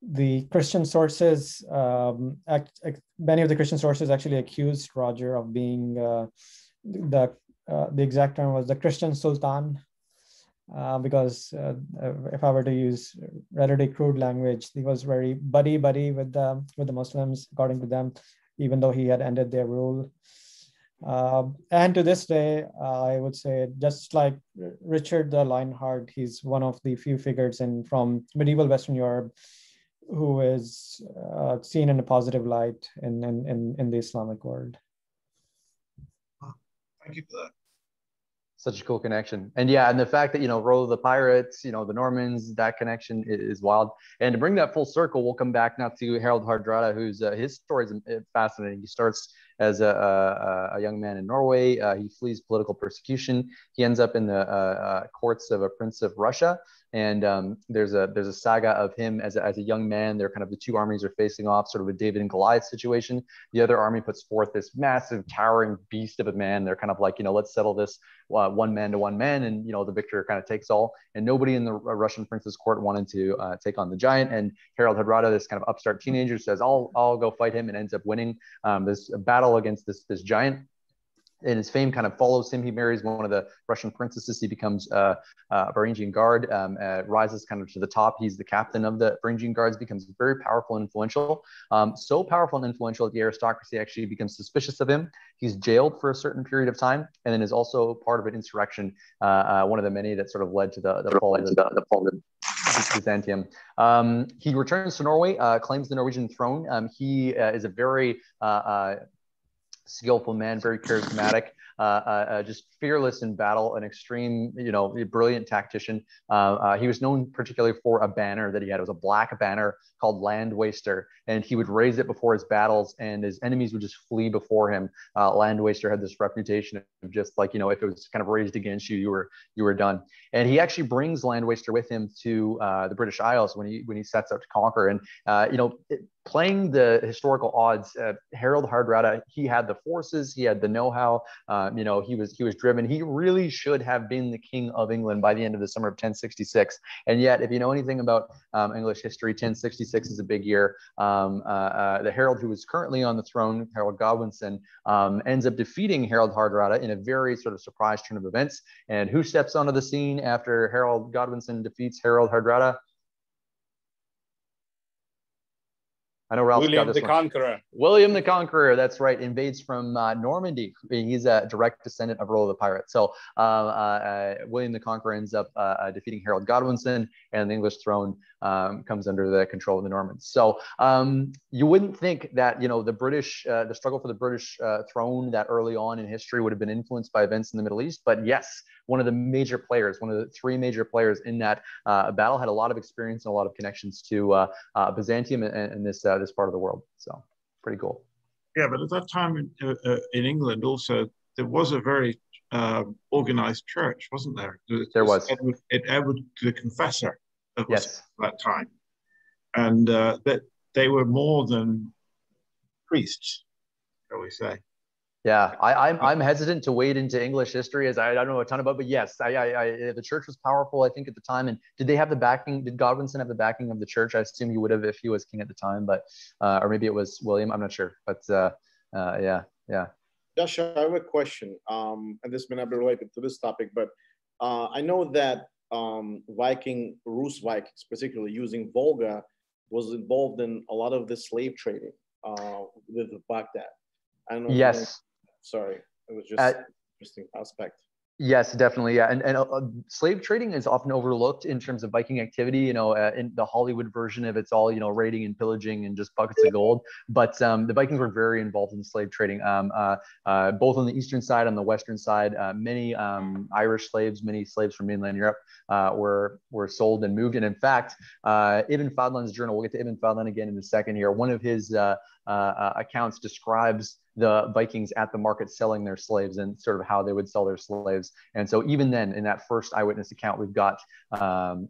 The Christian sources, many of the Christian sources actually accused Roger of being, the exact term was the Christian Sultan. Because if I were to use relatively crude language, he was very buddy with the Muslims, according to them, even though he had ended their rule. And to this day, I would say, just like Richard the Lionheart, he's one of the few figures from medieval Western Europe who is seen in a positive light in the Islamic world. Thank you for that. Such a cool connection. And yeah, and the fact that, Rollo the Pirates, the Normans, that connection is wild. And to bring that full circle, we'll come back now to Harold Hardrada, who's his story is fascinating. He starts as a young man in Norway. He flees political persecution. He ends up in the courts of a prince of Russia. And there's a saga of him as a young man. They're kind of the two armies are facing off, sort of a David and Goliath situation. The other army puts forth this massive, towering beast of a man. They're kind of like, let's settle this one man to one man, and the victor kind of takes all. And nobody in the Russian prince's court wanted to take on the giant. And Harald Hardrada, this kind of upstart teenager, says, "I'll go fight him," and ends up winning this battle against this giant. And his fame kind of follows him. He marries one of the Russian princesses. He becomes a Varangian Guard, rises kind of to the top. He's the captain of the Varangian Guards, becomes very powerful and influential. So powerful and influential that the aristocracy actually becomes suspicious of him. He's jailed for a certain period of time, and then is also part of an insurrection, one of the many that sort of led to the fall of Byzantium. He returns to Norway, claims the Norwegian throne. He is a very skillful man, very charismatic, just fearless in battle, an extreme, brilliant tactician. He was known particularly for a banner that he had. It was a black banner called Land Waster, and he would raise it before his battles, and his enemies would just flee before him. Land Waster had this reputation of just like, if it was kind of raised against you, you were done. And he actually brings Land Waster with him to the British Isles when he sets out to conquer. And playing the historical odds, Harald Hardrada, he had the forces, he had the know-how, he was driven. He really should have been the king of England by the end of the summer of 1066. And yet, if you know anything about English history, 1066 is a big year. The Harold who is currently on the throne, Harold Godwinson, ends up defeating Harald Hardrada in a very sort of surprise turn of events. And who steps onto the scene after Harold Godwinson defeats Harald Hardrada? I know Ralph's got this one. William the Conqueror. William the Conqueror, that's right, invades from Normandy. He's a direct descendant of Rollo the Pirate. So William the Conqueror ends up defeating Harold Godwinson, and the English throne comes under the control of the Normans. So you wouldn't think that, the British, the struggle for the British throne that early on in history would have been influenced by events in the Middle East. But yes, one of the major players, one of the three major players in that battle, had a lot of experience and a lot of connections to Byzantium and this part of the world. So pretty cool. Yeah, but at that time in England also, there was a very organized church, wasn't there? There was. Edward the Confessor at Yes. that time. And that they were more than priests, shall we say. Yeah, I'm hesitant to wade into English history, as I don't know a ton about, but yes, the church was powerful, I think, at the time. And did they have the backing? Did Godwinson have the backing of the church? I assume he would have if he was king at the time, but or maybe it was William. I'm not sure, but yeah. Josh, I have a question, and this may not be related to this topic, but I know that Rus Vikings, particularly using Volga, was involved in a lot of the slave trading with Baghdad. I don't know. Yes. Sorry, it was just an interesting aspect. Yes, definitely. Yeah. And slave trading is often overlooked in terms of Viking activity. In the Hollywood version of it's all, raiding and pillaging and just buckets of gold. But the Vikings were very involved in slave trading, both on the eastern side, on the western side. Many Irish slaves, many slaves from mainland Europe were sold and moved. And in fact, Ibn Fadlan's journal, we'll get to Ibn Fadlan again in a second here. One of his accounts describes the Vikings at the market selling their slaves and sort of how they would sell their slaves. And so even then, in that first eyewitness account, we've got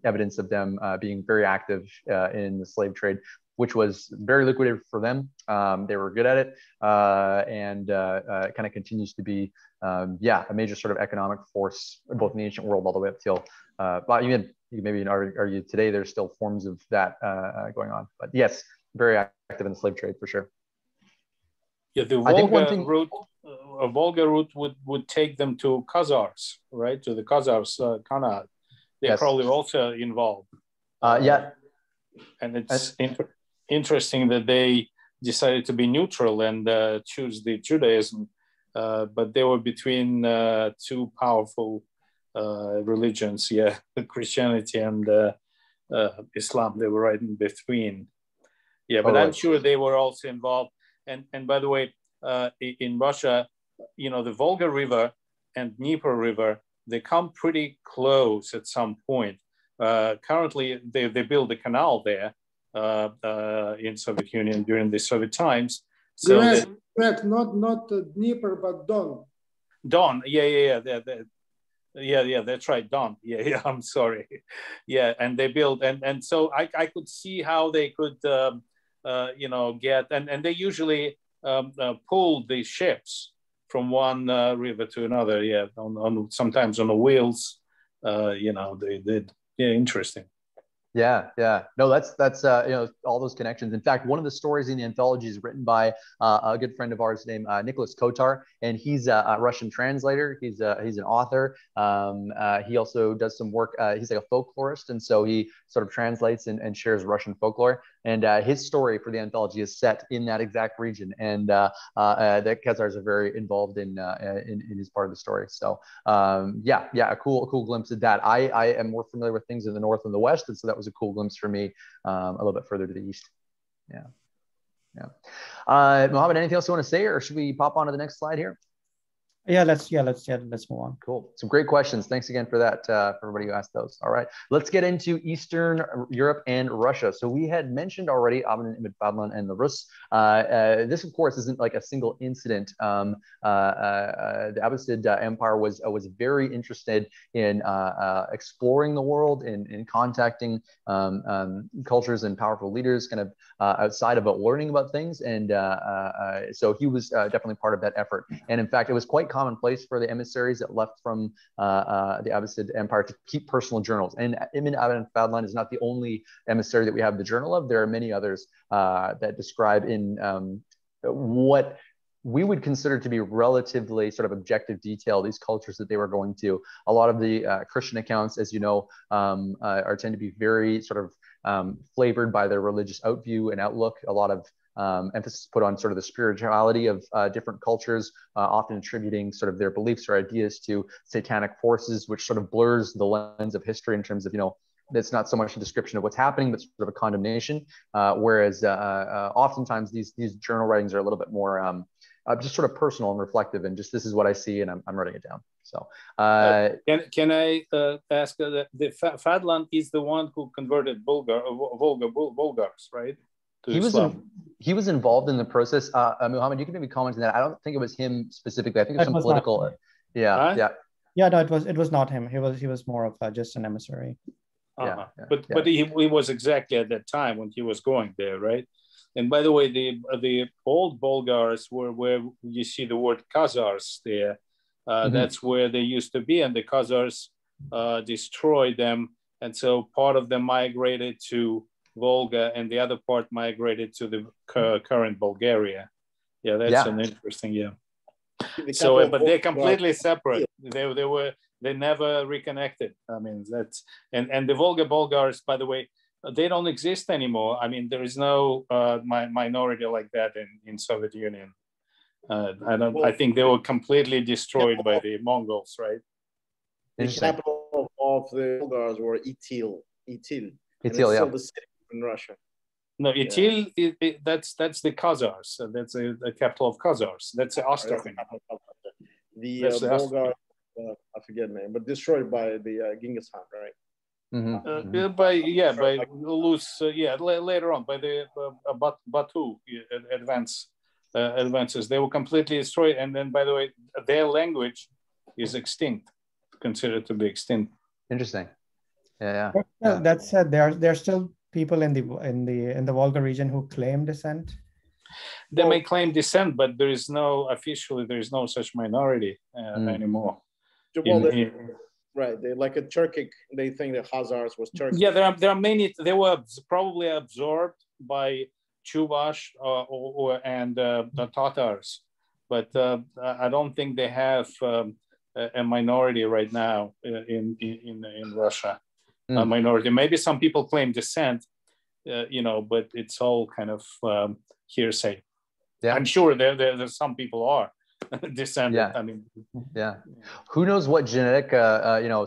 evidence of them being very active in the slave trade, which was very lucrative for them. They were good at it, and it kind of continues to be, a major sort of economic force, both in the ancient world all the way up till, well, you can maybe argue today there's still forms of that going on. But yes, very active in the slave trade for sure. Yeah, the Volga route would take them to Khazars, right? To the Khazars Khanate. They're probably also involved. Yeah. And it's interesting that they decided to be neutral and choose the Judaism, but they were between two powerful religions, Christianity and Islam. They were right in between. Yeah, but I'm sure they were also involved. And by the way, in Russia, the Volga River and Dnieper River, they come pretty close at some point. Currently, they built a canal there in Soviet Union during the Soviet times. So correct. Not Dnieper, but Don. Don, yeah. Yeah, that's right, Don. Yeah, I'm sorry. Yeah, and they built, and so I could see how they could, get, and they usually pull the ships from one river to another. Yeah, on sometimes on the wheels. They did. Yeah, interesting. Yeah. No, that's all those connections. In fact, one of the stories in the anthology is written by a good friend of ours named Nicholas Kotar, and he's a Russian translator. He's an author. He also does some work. He's like a folklorist, and so he sort of translates and shares Russian folklore. And his story for the anthology is set in that exact region, and the Khazars are very involved in his part of the story. So a cool glimpse of that. I am more familiar with things in the north and the west, and so that was a cool glimpse for me a little bit further to the east. Yeah. Mohammed, anything else you want to say, or should we pop on to the next slide here? Let's move on. Cool. Some great questions. Thanks again for that, for everybody who asked those. All right, let's get into Eastern Europe and Russia. So we had mentioned already Ibn Fadlan and the Rus. This, of course, isn't like a single incident. The Abbasid Empire was very interested in exploring the world, in contacting cultures and powerful leaders, kind of outside about learning about things. And so he was definitely part of that effort. And in fact, it was quite commonplace for the emissaries that left from the Abbasid Empire to keep personal journals. And Ibn Fadlan is not the only emissary that we have the journal of. There are many others that describe in what we would consider to be relatively sort of objective detail these cultures that they were going to. A lot of the Christian accounts, as you know, tend to be very sort of flavored by their religious outview and outlook. A lot of emphasis put on sort of the spirituality of different cultures, often attributing sort of their beliefs or ideas to satanic forces, which sort of blurs the lens of history in terms of, it's not so much a description of what's happening, but sort of a condemnation. Whereas oftentimes these journal writings are a little bit more just sort of personal and reflective, and just this is what I see, and I'm writing it down. So can I ask the Fadlan is the one who converted Bulgars, right? He was involved in the process. Muhammad, you can maybe comment on that. I don't think it was him specifically. I think it was some political. Yeah. No, it was not him. He was more of just an emissary. But he was exactly at that time when he was going there, right? And by the way, the old Bulgars were where you see the word Khazars there. That's where they used to be, and the Khazars destroyed them, and so part of them migrated to Volga, and the other part migrated to the current Bulgaria. Yeah, that's an interesting. So, but they're completely separate. They never reconnected. I mean, that's and the Volga Bulgars, by the way, they don't exist anymore. I mean, there is no minority like that in Soviet Union. I think they were completely destroyed by the Mongols, right? The capital of the Bulgars were Itil. Itil, still the city in Russia. No, Itil, that's the Khazars. That's the capital of Khazars. That's Astrakhan. The Bulgars, I forget the name, but destroyed by the Genghis Khan, right? By loose, later on by the Batu advances. They were completely destroyed, and then, by the way, their language is extinct, considered to be extinct. Interesting. That said, there are still people in the Volga region who claim descent. They may claim descent, but there is no such minority anymore. Right, they like a Turkic. They think the Khazars was Turkic. Yeah, there are many. They were probably absorbed by Chuvash and the Tatars, but I don't think they have a minority right now in Russia. A minority. Maybe some people claim descent, but it's all kind of hearsay. Yeah. I'm sure there's some people are descendant. I mean, who knows what genetic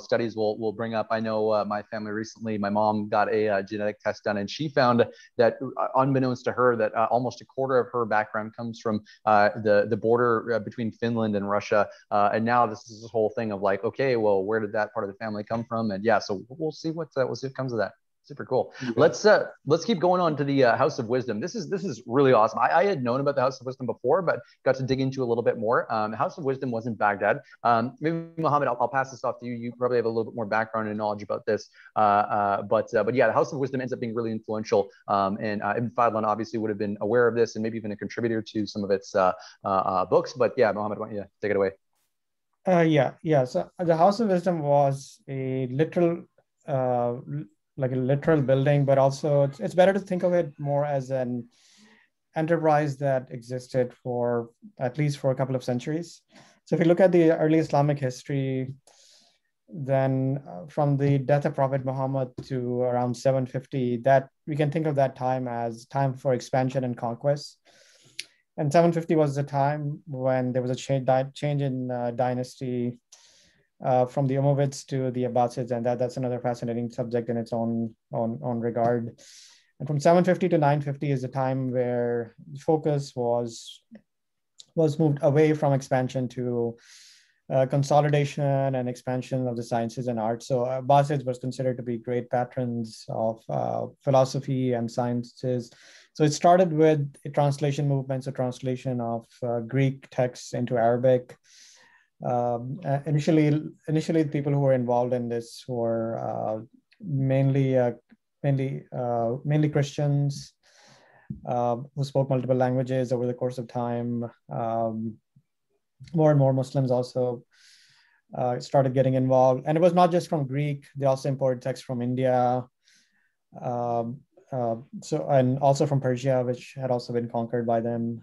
studies will bring up. I know my family recently, my mom got a genetic test done, and she found that unbeknownst to her that almost a quarter of her background comes from the border between Finland and Russia, and now this is this whole thing of like, okay, well, where did that part of the family come from? And so we'll see what comes of that. Super cool. Let's keep going on to the House of Wisdom. This is really awesome. I had known about the House of Wisdom before, but got to dig into a little bit more. House of Wisdom was in Baghdad. Maybe Mohammed, I'll pass this off to you. You probably have a little bit more background and knowledge about this. But yeah, the House of Wisdom ends up being really influential. And Ibn Fadlan obviously would have been aware of this and maybe even a contributor to some of its books. But yeah, Mohammed, why don't you take it away? Yeah. So the House of Wisdom was a literal like a literal building, but also it's better to think of it more as an enterprise that existed for at least for a couple of centuries. So if you look at the early Islamic history, then from the death of Prophet Muhammad to around 750, that we can think of that time as time for expansion and conquest. And 750 was the time when there was a change in dynasty from the Umayyads to the Abbasids, and that's another fascinating subject in its own regard. And from 750 to 950 is the time where the focus was moved away from expansion to consolidation and expansion of the sciences and arts. So Abbasids was considered to be great patrons of philosophy and sciences. So it started with a translation movement, so translation of Greek texts into Arabic. Initially, the people who were involved in this were mainly Christians who spoke multiple languages. Over the course of time, more and more Muslims also started getting involved, and it was not just from Greek. They also imported texts from India, and also from Persia, which had also been conquered by them.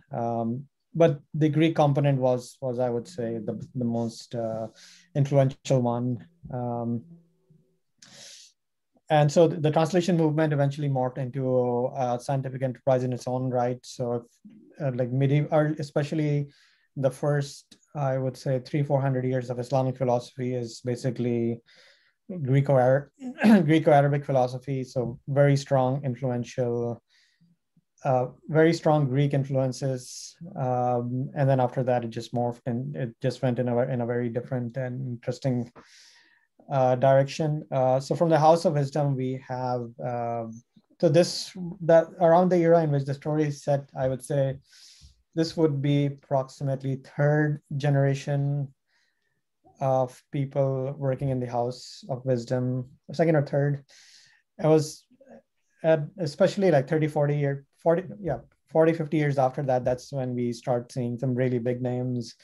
But the Greek component was I would say the most influential one. And so the translation movement eventually morphed into a scientific enterprise in its own right. So like medieval, especially the first, I would say 300-400 years of Islamic philosophy is basically Greco-Arabic philosophy. So very strong, influential, very strong Greek influences, and then after that it just morphed and it just went in a very different and interesting direction. So from the House of Wisdom we have that around the era in which the story is set, I would say this would be approximately third generation of people working in the House of Wisdom, second or third. It was especially like 40, 50 years after that, that's when we start seeing some really big names.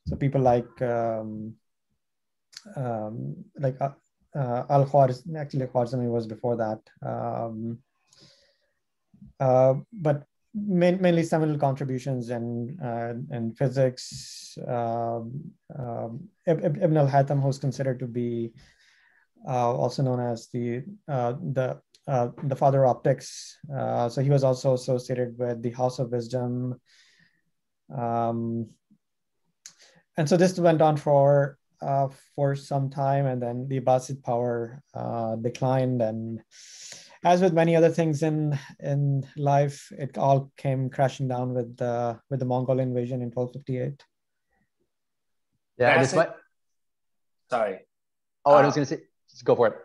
So people like Al-Khwarizmi, actually Khwarizmi was before that. But mainly seminal contributions in physics. Ibn al-Haytham, who's considered to be also known as the father of optics. So he was also associated with the House of Wisdom. And so this went on for some time, and then the Abbasid power declined. And as with many other things in life, it all came crashing down with the Mongol invasion in 1258. Yeah, this might. Sorry. Oh, I was going to say, just go for it.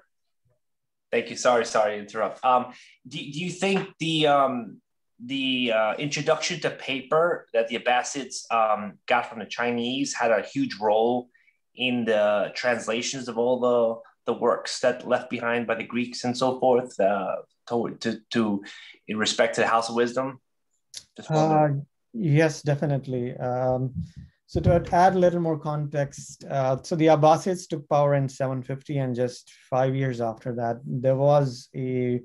Thank you. Sorry to interrupt. Do you think the introduction to paper that the Abbasids got from the Chinese had a huge role in the translations of all the works that left behind by the Greeks and so forth, in respect to the House of Wisdom? Yes, definitely. So to add a little more context, so the Abbasids took power in 750, and just 5 years after that, there was a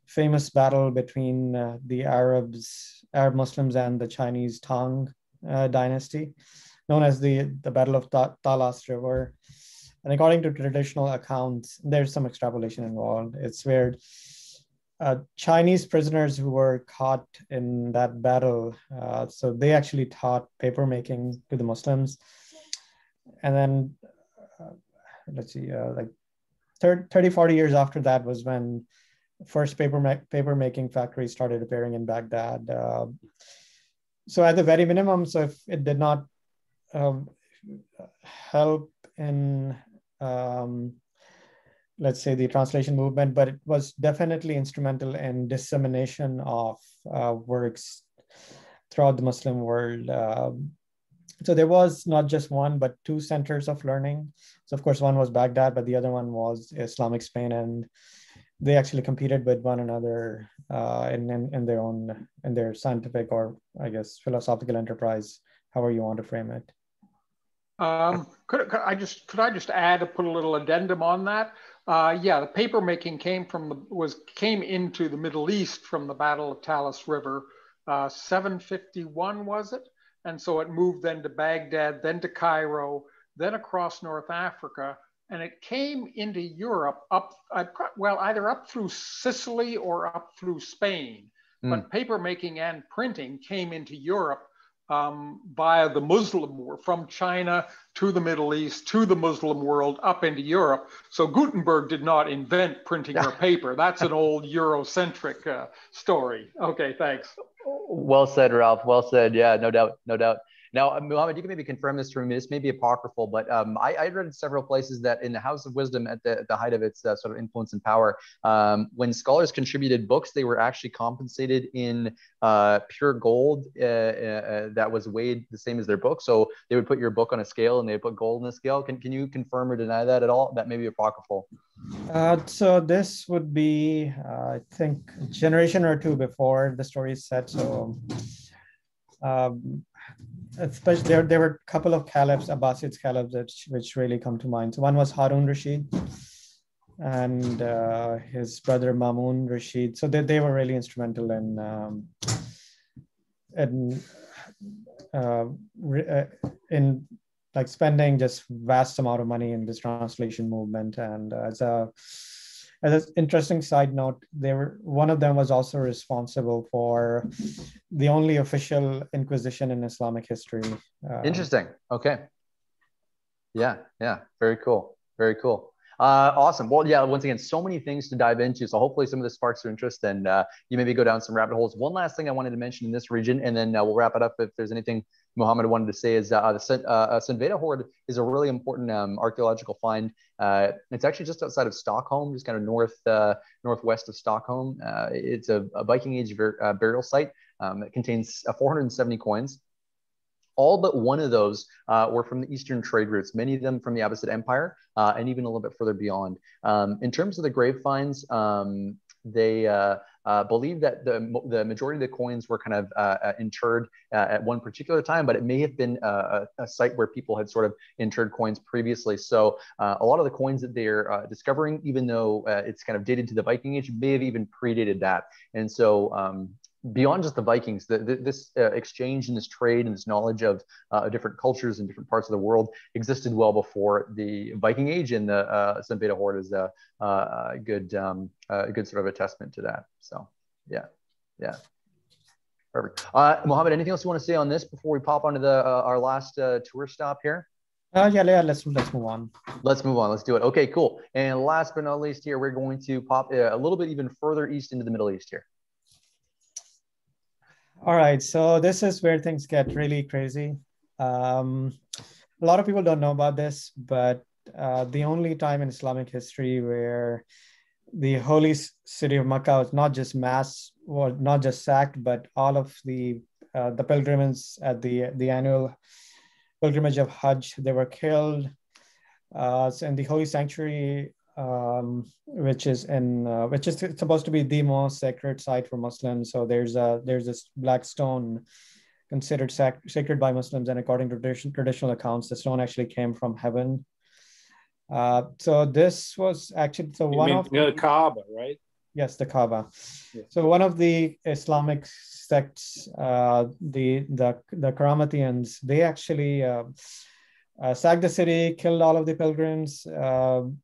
famous battle between the Arab Muslims and the Chinese Tang dynasty, known as the Battle of Talas River. And according to traditional accounts, there's some extrapolation involved. It's where Chinese prisoners who were caught in that battle, so they actually taught paper making to the Muslims. And then, let's see, like 30, 40 years after that was when first paper making factories started appearing in Baghdad. So at the very minimum, so if it did not help in let's say, the translation movement, but it was definitely instrumental in dissemination of works throughout the Muslim world. So there was not just one, but two centers of learning. So of course, one was Baghdad, but the other one was Islamic Spain, and they actually competed with one another in their own, in their scientific, or I guess philosophical enterprise, however you want to frame it. Could I just add, put a little addendum on that? Yeah, the paper making came into the Middle East from the Battle of Talis River, 751 was it? And so it moved then to Baghdad, then to Cairo, then across North Africa, and it came into Europe either up through Sicily or up through Spain. But paper making and printing came into Europe via the Muslim world, from China to the Middle East, to the Muslim world, up into Europe. So Gutenberg did not invent printing or paper. That's an old Eurocentric story. Okay, thanks. Well said, Ralph. Well said. Yeah, no doubt, no doubt. Now, Muhammad, you can maybe confirm this for me. This may be apocryphal, but I read in several places that in the House of Wisdom, at the height of its sort of influence and power, when scholars contributed books, they were actually compensated in pure gold that was weighed the same as their book. So they would put your book on a scale, and they would put gold in the scale. Can you confirm or deny that at all? That may be apocryphal. So this would be, I think, a generation or two before the story is set. So. Especially there were a couple of caliphs, Abbasid caliphs, which really come to mind. So one was Harun Rashid and his brother Mamun Rashid. So they were really instrumental in like spending just vast amount of money in this translation movement. And as an interesting side note, one of them was also responsible for the only official Inquisition in Islamic history. Interesting. Okay. Yeah. Very cool. Very cool. Awesome. Well, yeah, once again, so many things to dive into. So hopefully some of this sparks your interest, and you maybe go down some rabbit holes. One last thing I wanted to mention in this region, and then we'll wrap it up. If there's anything Muhammad wanted to say, is the Sundveda hoard is a really important archaeological find. It's actually just outside of Stockholm, just kind of northwest of Stockholm. It's a Viking Age burial site that contains 470 coins. All but one of those were from the Eastern trade routes, many of them from the Abbasid Empire, and even a little bit further beyond. In terms of the grave finds, they believe that the majority of the coins were kind of interred at one particular time, but it may have been a site where people had sort of interred coins previously. So a lot of the coins that they're discovering, even though it's kind of dated to the Viking Age, may have even predated that. And so beyond just the Vikings, this exchange and this trade and this knowledge of different cultures in different parts of the world existed well before the Viking Age, and the Sundveda hoard is a good sort of a testament to that. So yeah, perfect. Mohammed, anything else you want to say on this before we pop onto our last tour stop here? Yeah, let's move on. Let's move on. Let's do it. Okay, cool. And last but not least here, we're going to pop a little bit even further east into the Middle East here. All right, so this is where things get really crazy. A lot of people don't know about this, but the only time in Islamic history where the holy city of Makkah was not just sacked, but all of the pilgrims at the annual pilgrimage of Hajj, they were killed. So in the holy sanctuary, which is supposed to be the most sacred site for Muslims. So there's this black stone considered sacred by Muslims, and according to traditional accounts, the stone actually came from heaven. So this was actually the Kaaba, right? Yes, the Kaaba. Yeah. So one of the Islamic sects, the Karamatiyans, they actually sacked the city, killed all of the pilgrims,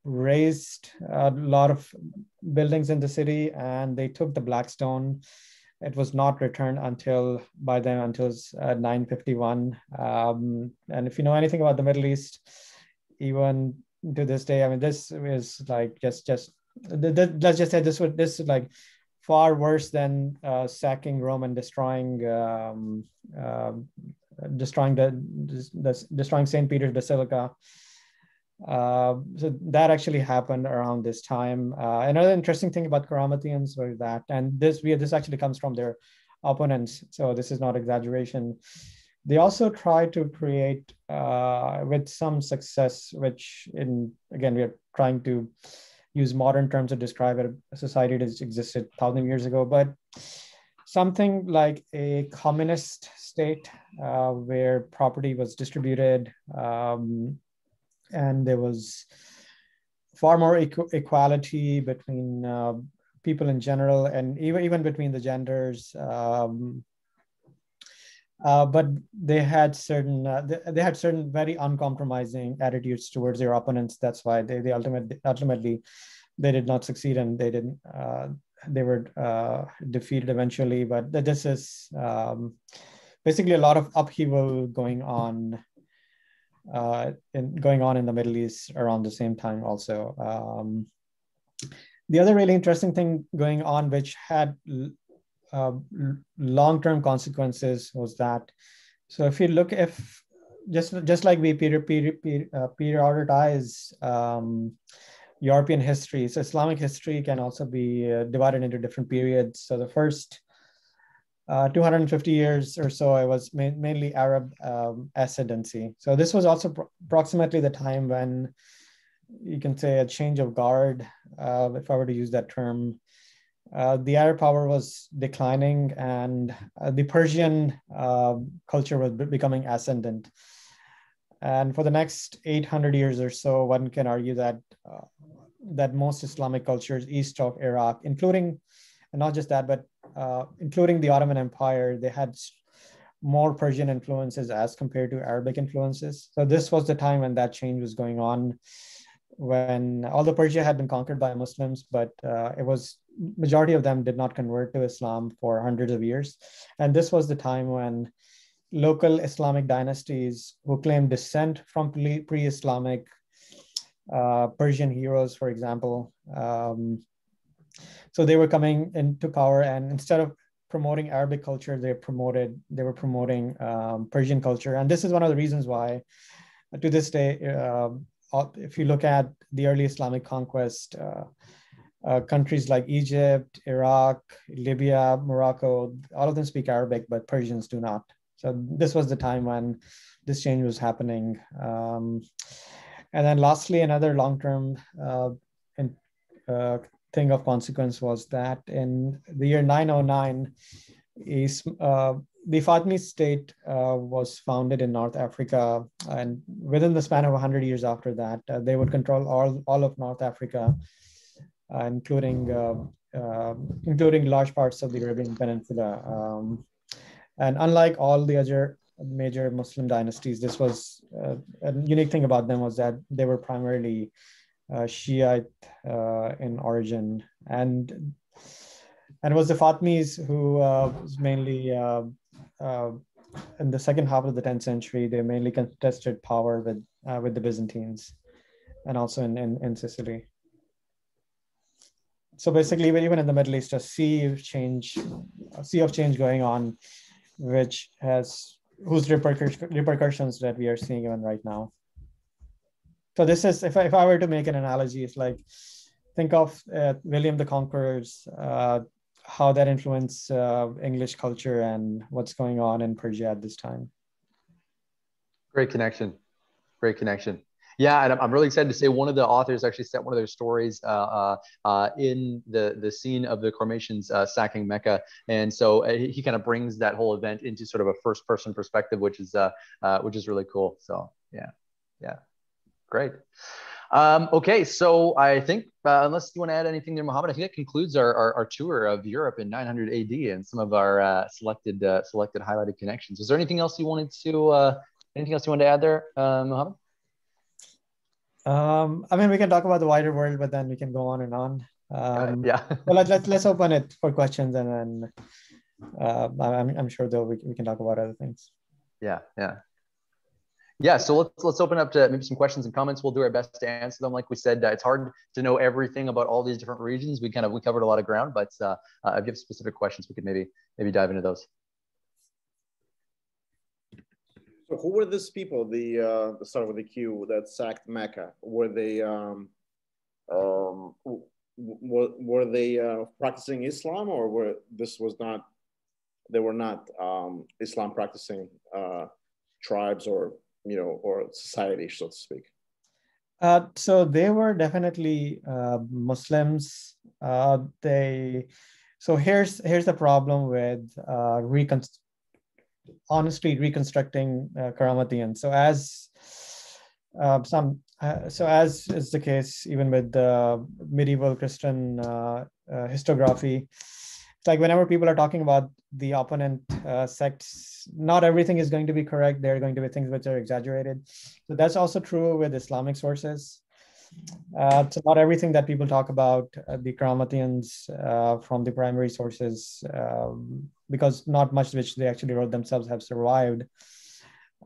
razed a lot of buildings in the city, and they took the black stone. It was not returned until 951. And if you know anything about the Middle East, even to this day, I mean, this is like let's just say this is like far worse than sacking Rome and destroying St. Peter's Basilica. So that actually happened around this time. Another interesting thing about Karamatiyans was that, and this actually comes from their opponents, so this is not exaggeration. They also tried to create, with some success, which again, we are trying to use modern terms to describe a society that existed 1,000 years ago, but something like a communist state where property was distributed, and there was far more equality between people in general, and even between the genders. But they had certain very uncompromising attitudes towards their opponents. That's why they ultimately they did not succeed, and they were defeated eventually. But this is basically a lot of upheaval going on in the Middle East around the same time also. The other really interesting thing going on, which had long-term consequences, was that, so if you look, if just like we periodize European history, so Islamic history can also be divided into different periods. So the first 250 years or so, it was mainly Arab ascendancy. So this was also approximately the time when you can say a change of guard, if I were to use that term. The Arab power was declining, and the Persian culture was becoming ascendant. And for the next 800 years or so, one can argue that that most Islamic cultures east of Iraq, including, and not just that, but including the Ottoman Empire, they had more Persian influences as compared to Arabic influences. So this was the time when that change was going on, when although Persia had been conquered by Muslims, but majority of them did not convert to Islam for hundreds of years. And this was the time when local Islamic dynasties who claimed descent from pre-Islamic Persian heroes, for example, so they were coming into power, and instead of promoting Arabic culture, they were promoting Persian culture. And this is one of the reasons why, to this day, if you look at the early Islamic conquest, countries like Egypt, Iraq, Libya, Morocco, all of them speak Arabic, but Persians do not. So this was the time when this change was happening. And then lastly, another long-term thing of consequence was that in the year 909, the Fatimid state was founded in North Africa, and within the span of 100 years after that, they would control all of North Africa, including large parts of the Arabian Peninsula. And unlike all the other major Muslim dynasties, this was a unique thing about them, was that they were primarily Shiite in origin, and it was the Fatimids who was mainly in the second half of the 10th century. They mainly contested power with the Byzantines, and also in Sicily. So basically, even in the Middle East, a sea of change going on, whose repercussions that we are seeing even right now. So this is, if I were to make an analogy, it's like, think of William the Conqueror's, how that influenced English culture and what's going on in Persia at this time. Great connection. Great connection. Yeah, and I'm really excited to say one of the authors actually set one of their stories in the scene of the Cormatians sacking Mecca, and so he kind of brings that whole event into sort of a first-person perspective, which is really cool. So yeah, great. Okay, so I think unless you want to add anything there, Mohammed, I think that concludes our tour of Europe in 900 AD and some of our selected highlighted connections. Is there anything else you wanted to add there, Mohammed? I mean, we can talk about the wider world, but then we can go on and on. Yeah. Well, let's open it for questions, and then I'm sure though we can talk about other things. Yeah. So let's open up to maybe some questions and comments. We'll do our best to answer them. Like we said, it's hard to know everything about all these different regions. We covered a lot of ground, but if you have specific questions, we could maybe dive into those. So who were these people? The start with the Q that sacked Mecca. Were they were they practicing Islam, or were this was not? They were not Islam practicing tribes or or society, so to speak. So they were definitely Muslims. So here's the problem with honestly reconstructing Karamatian. So as as is the case even with the medieval Christian historiography, it's like whenever people are talking about the opponent sects, not everything is going to be correct. There are going to be things which are exaggerated. So that's also true with Islamic sources. So not everything that people talk about the Karamatians from the primary sources, because not much which they actually wrote themselves have survived.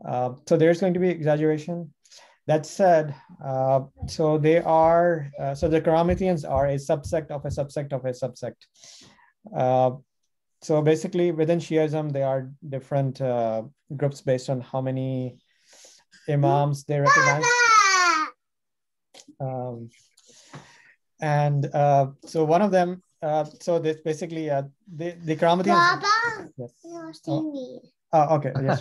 So there's going to be exaggeration. That said, so they are, so the Karamatians are a subsect of a subsect of a subsect. So basically within Shiism, there are different groups based on how many imams they recognize. So one of them, so this basically, the Karamatians. Yes. Oh, okay. Yes.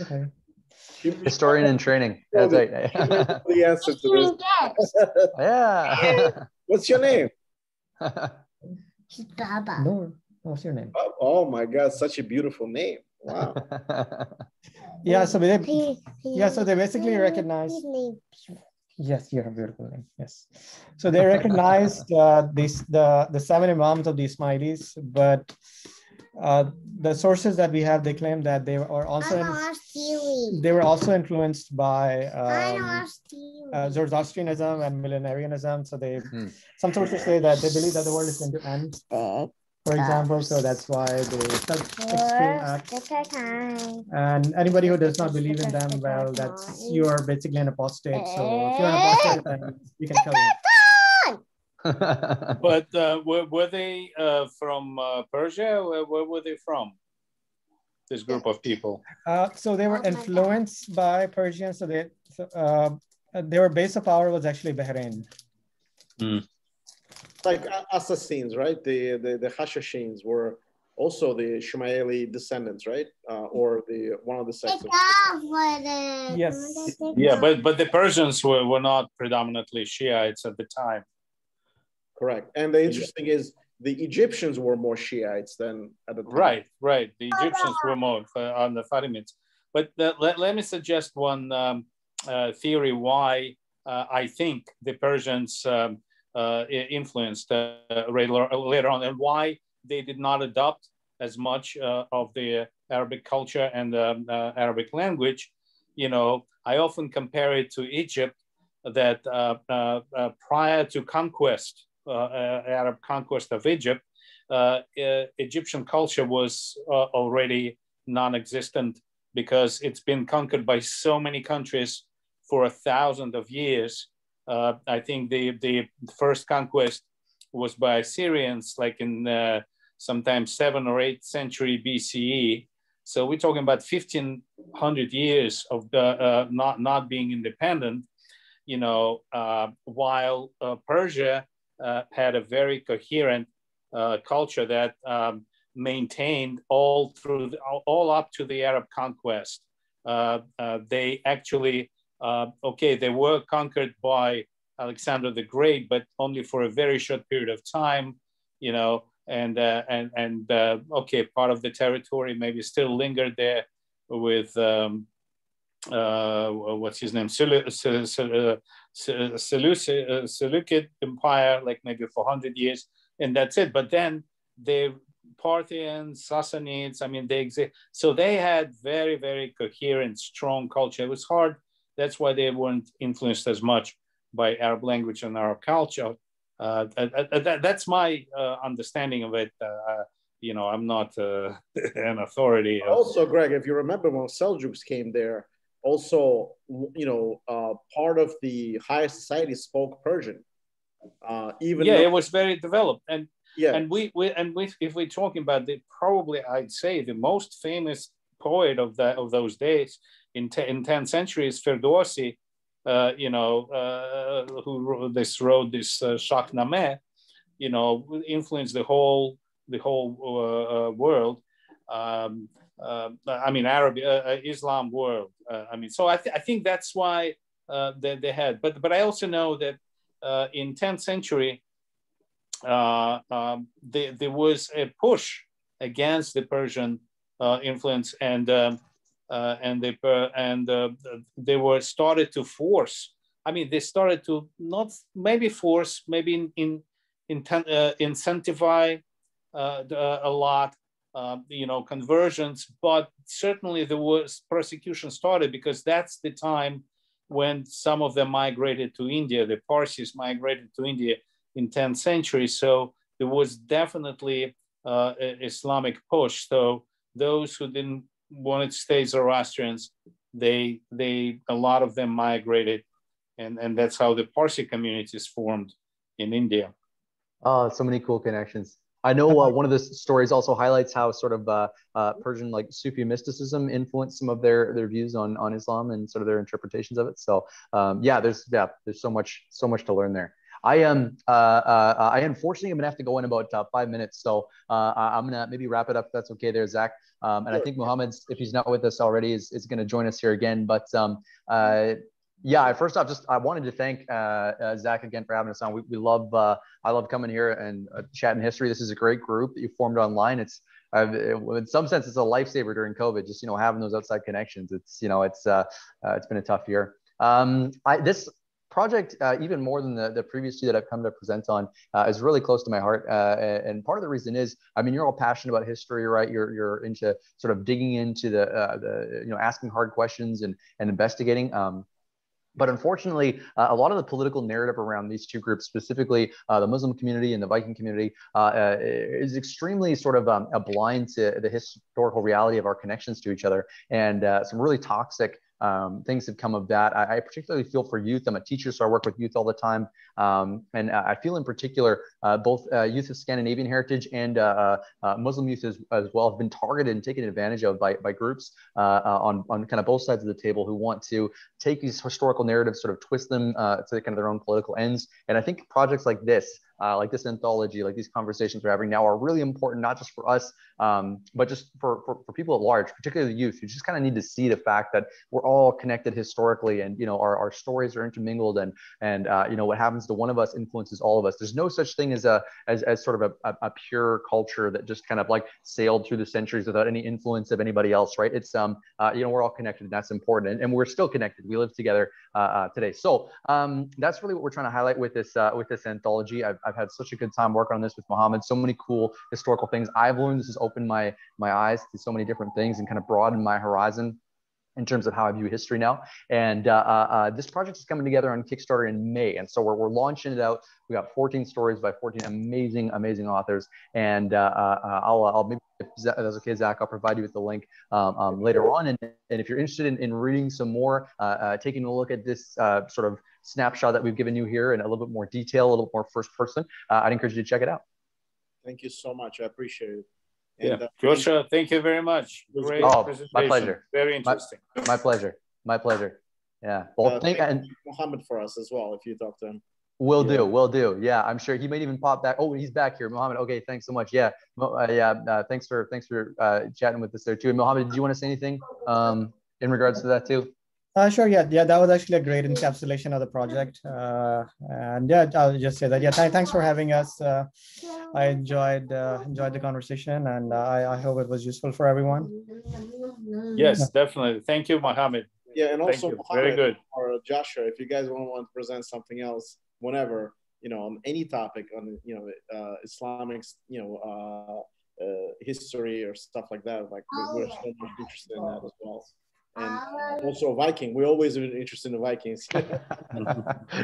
Okay. Historian in training. That's right. The answer to this. Yeah. What's your name? Baba. No, what's your name? Oh my God, such a beautiful name. Wow. Yeah, so they basically recognize. Yes, you have a beautiful name. Yes, so they recognized the 7 imams of the Ismailis, but the sources that we have, they claim that they were also influenced by Zoroastrianism and Millenarianism. So some sources say that they believe that the world is going to end, for example. So that's why they took extreme acts. And anybody who does not believe in them, well, you're basically an apostate. So if you're an apostate, then you can kill them. But were they from Persia? Where were they from? This group of people. So they were influenced by Persians. So their base of power was actually Bahrain. Like Assassins, right? The Hashashins were also the Shumaili descendants, right? Or one of the sects. Yes. Yeah, but the Persians were not predominantly Shiites at the time. Correct. And the interesting is the Egyptians were more Shiites than at the time. Right. The Egyptians were more on the Fatimids. But let me suggest one theory why I think the Persians influenced later on, and why they did not adopt as much of the Arabic culture and the Arabic language. I often compare it to Egypt, that prior to conquest, Arab conquest of Egypt, Egyptian culture was already non-existent, because it's been conquered by so many countries for 1,000 of years. I think the first conquest was by Assyrians, like in sometimes 7th or 8th century BCE. So we're talking about 1,500 years of not being independent. While Persia had a very coherent culture that maintained all up to the Arab conquest. They actually, they were conquered by Alexander the Great, but only for a very short period of time, and part of the territory maybe still lingered there with what's his name, Seleucid Empire, like maybe for 100 years, and that's it. But then the Parthians, Sassanids, they exist. So they had very, very coherent, strong culture. It was hard. That's why they weren't influenced as much by Arab language and Arab culture. That's my understanding of it. I'm not an authority. Also, Greg, if you remember when Seljuks came there, also, part of the higher society spoke Persian. It was very developed, and Yeah. And if we're talking about probably I'd say the most famous poet of those days in 10th century is Ferdowsi, who wrote this Shahnameh, influenced the whole world. Islam world. So I think that's why they had. But I also know that in 10th century there was a push against the Persian influence, and they were started to force. They started to not maybe force, maybe incentivize a lot, conversions, but certainly there was persecution started, because that's the time when some of them migrated to India. The Parsis migrated to India in 10th century. So there was definitely Islamic push. So those who didn't want to stay Zoroastrians, a lot of them migrated, and that's how the Parsi communities formed in India. Oh, so many cool connections. I know one of the stories also highlights how sort of Persian like Sufi mysticism influenced some of their views on Islam and sort of their interpretations of it. So there's so much to learn there. I unfortunately am gonna have to go in about 5 minutes, so I'm gonna maybe wrap it up if that's okay there, Zach. And I think Mohammed, if he's not with us already, is gonna join us here again. But first off, I wanted to thank Zach again for having us on. I love coming here and chatting history. This is a great group that you formed online. It's in some sense it's a lifesaver during COVID. Just having those outside connections. It's been a tough year. This project, even more than the previous two that I've come to present on, is really close to my heart. And part of the reason is, you're all passionate about history, right? You're into sort of digging into the asking hard questions and investigating. But unfortunately, a lot of the political narrative around these two groups, specifically the Muslim community and the Viking community, is extremely sort of blind to the historical reality of our connections to each other, and some really toxic things have come of that. I particularly feel for youth. I'm a teacher, so I work with youth all the time. And I feel in particular, both youth of Scandinavian heritage and Muslim youth as well have been targeted and taken advantage of by groups on kind of both sides of the table, who want to take these historical narratives, sort of twist them to kind of their own political ends. And I think projects like this anthology, like these conversations we're having now, are really important, not just for us, but just for people at large, particularly the youth, who just kind of need to see the fact that we're all connected historically, and our stories are intermingled, and what happens to one of us influences all of us. There's no such thing as sort of a pure culture that just kind of like sailed through the centuries without any influence of anybody else, right? It's we're all connected, and that's important, and we're still connected. We live together today. So that's really what we're trying to highlight with this anthology. I've had such a good time working on this with Mohammed. So many cool historical things I've learned. This has opened my eyes to so many different things and kind of broadened my horizon in terms of how I view history now. And this project is coming together on Kickstarter in May. And so we're launching it out. We got 14 stories by 14 amazing authors. And I'll maybe, if that's okay, Zach, I'll provide you with the link later on. And if you're interested in reading some more, taking a look at this sort of snapshot that we've given you here in a little bit more detail, a little bit more first person, I'd encourage you to check it out. Thank you so much. I appreciate it. And, Joshua, thank you very much. Great presentation. My pleasure. Very interesting. My pleasure. Yeah. Well, thank Mohammed for us as well, if you talk to him. Will do. Yeah, I'm sure he might even pop back. Oh, he's back here, Mohammed. Okay, thanks so much. Yeah, thanks for chatting with us there too. And Mohammed, did you want to say anything in regards to that too? Sure. Yeah. That was actually a great encapsulation of the project. And yeah, I'll just say that. Yeah, thanks for having us. I enjoyed the conversation, and I hope it was useful for everyone. Yes, definitely. Thank you, Mohammed. Yeah, and also Mohammed, very good. Or Joshua, if you guys want to present something else, whenever, on any topic on Islamic, history or stuff like that, like we're so much interested in that as well. And also Viking. We're always interested in Vikings.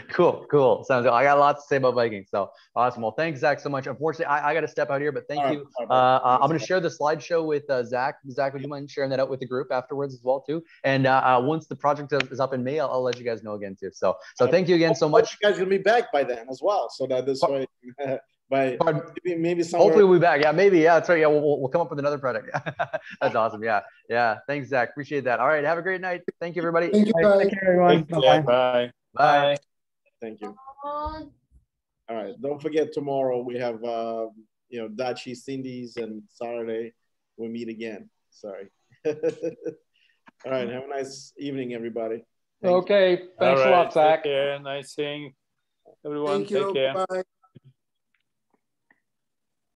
Cool. Sounds good. I got lots to say about Vikings. So awesome. Well, thanks, Zach, so much. Unfortunately, I got to step out here, but thank you. I'm going to share the slideshow with Zach. Zach, would you mind sharing that out with the group afterwards as well, too? And once the project is up in May, I'll let you guys know again, too. So thank you again so much. You guys will be back by then as well. So that this way But maybe somewhere. Hopefully we'll be back. Yeah, maybe. Yeah, that's right. Yeah, we'll come up with another product. That's awesome. Yeah, yeah. Thanks, Zach. Appreciate that. All right, have a great night. Thank you, everybody. Thank you, guys. Take care, everyone. Bye-bye. Bye. Bye. Thank you. All right. Don't forget tomorrow we have Dachi, Cindy's, and Saturday we meet again. Sorry. All right. Have a nice evening, everybody. Okay. Thanks a lot, Zach. Take care. Nice seeing everyone. Thank you. Take care. Bye.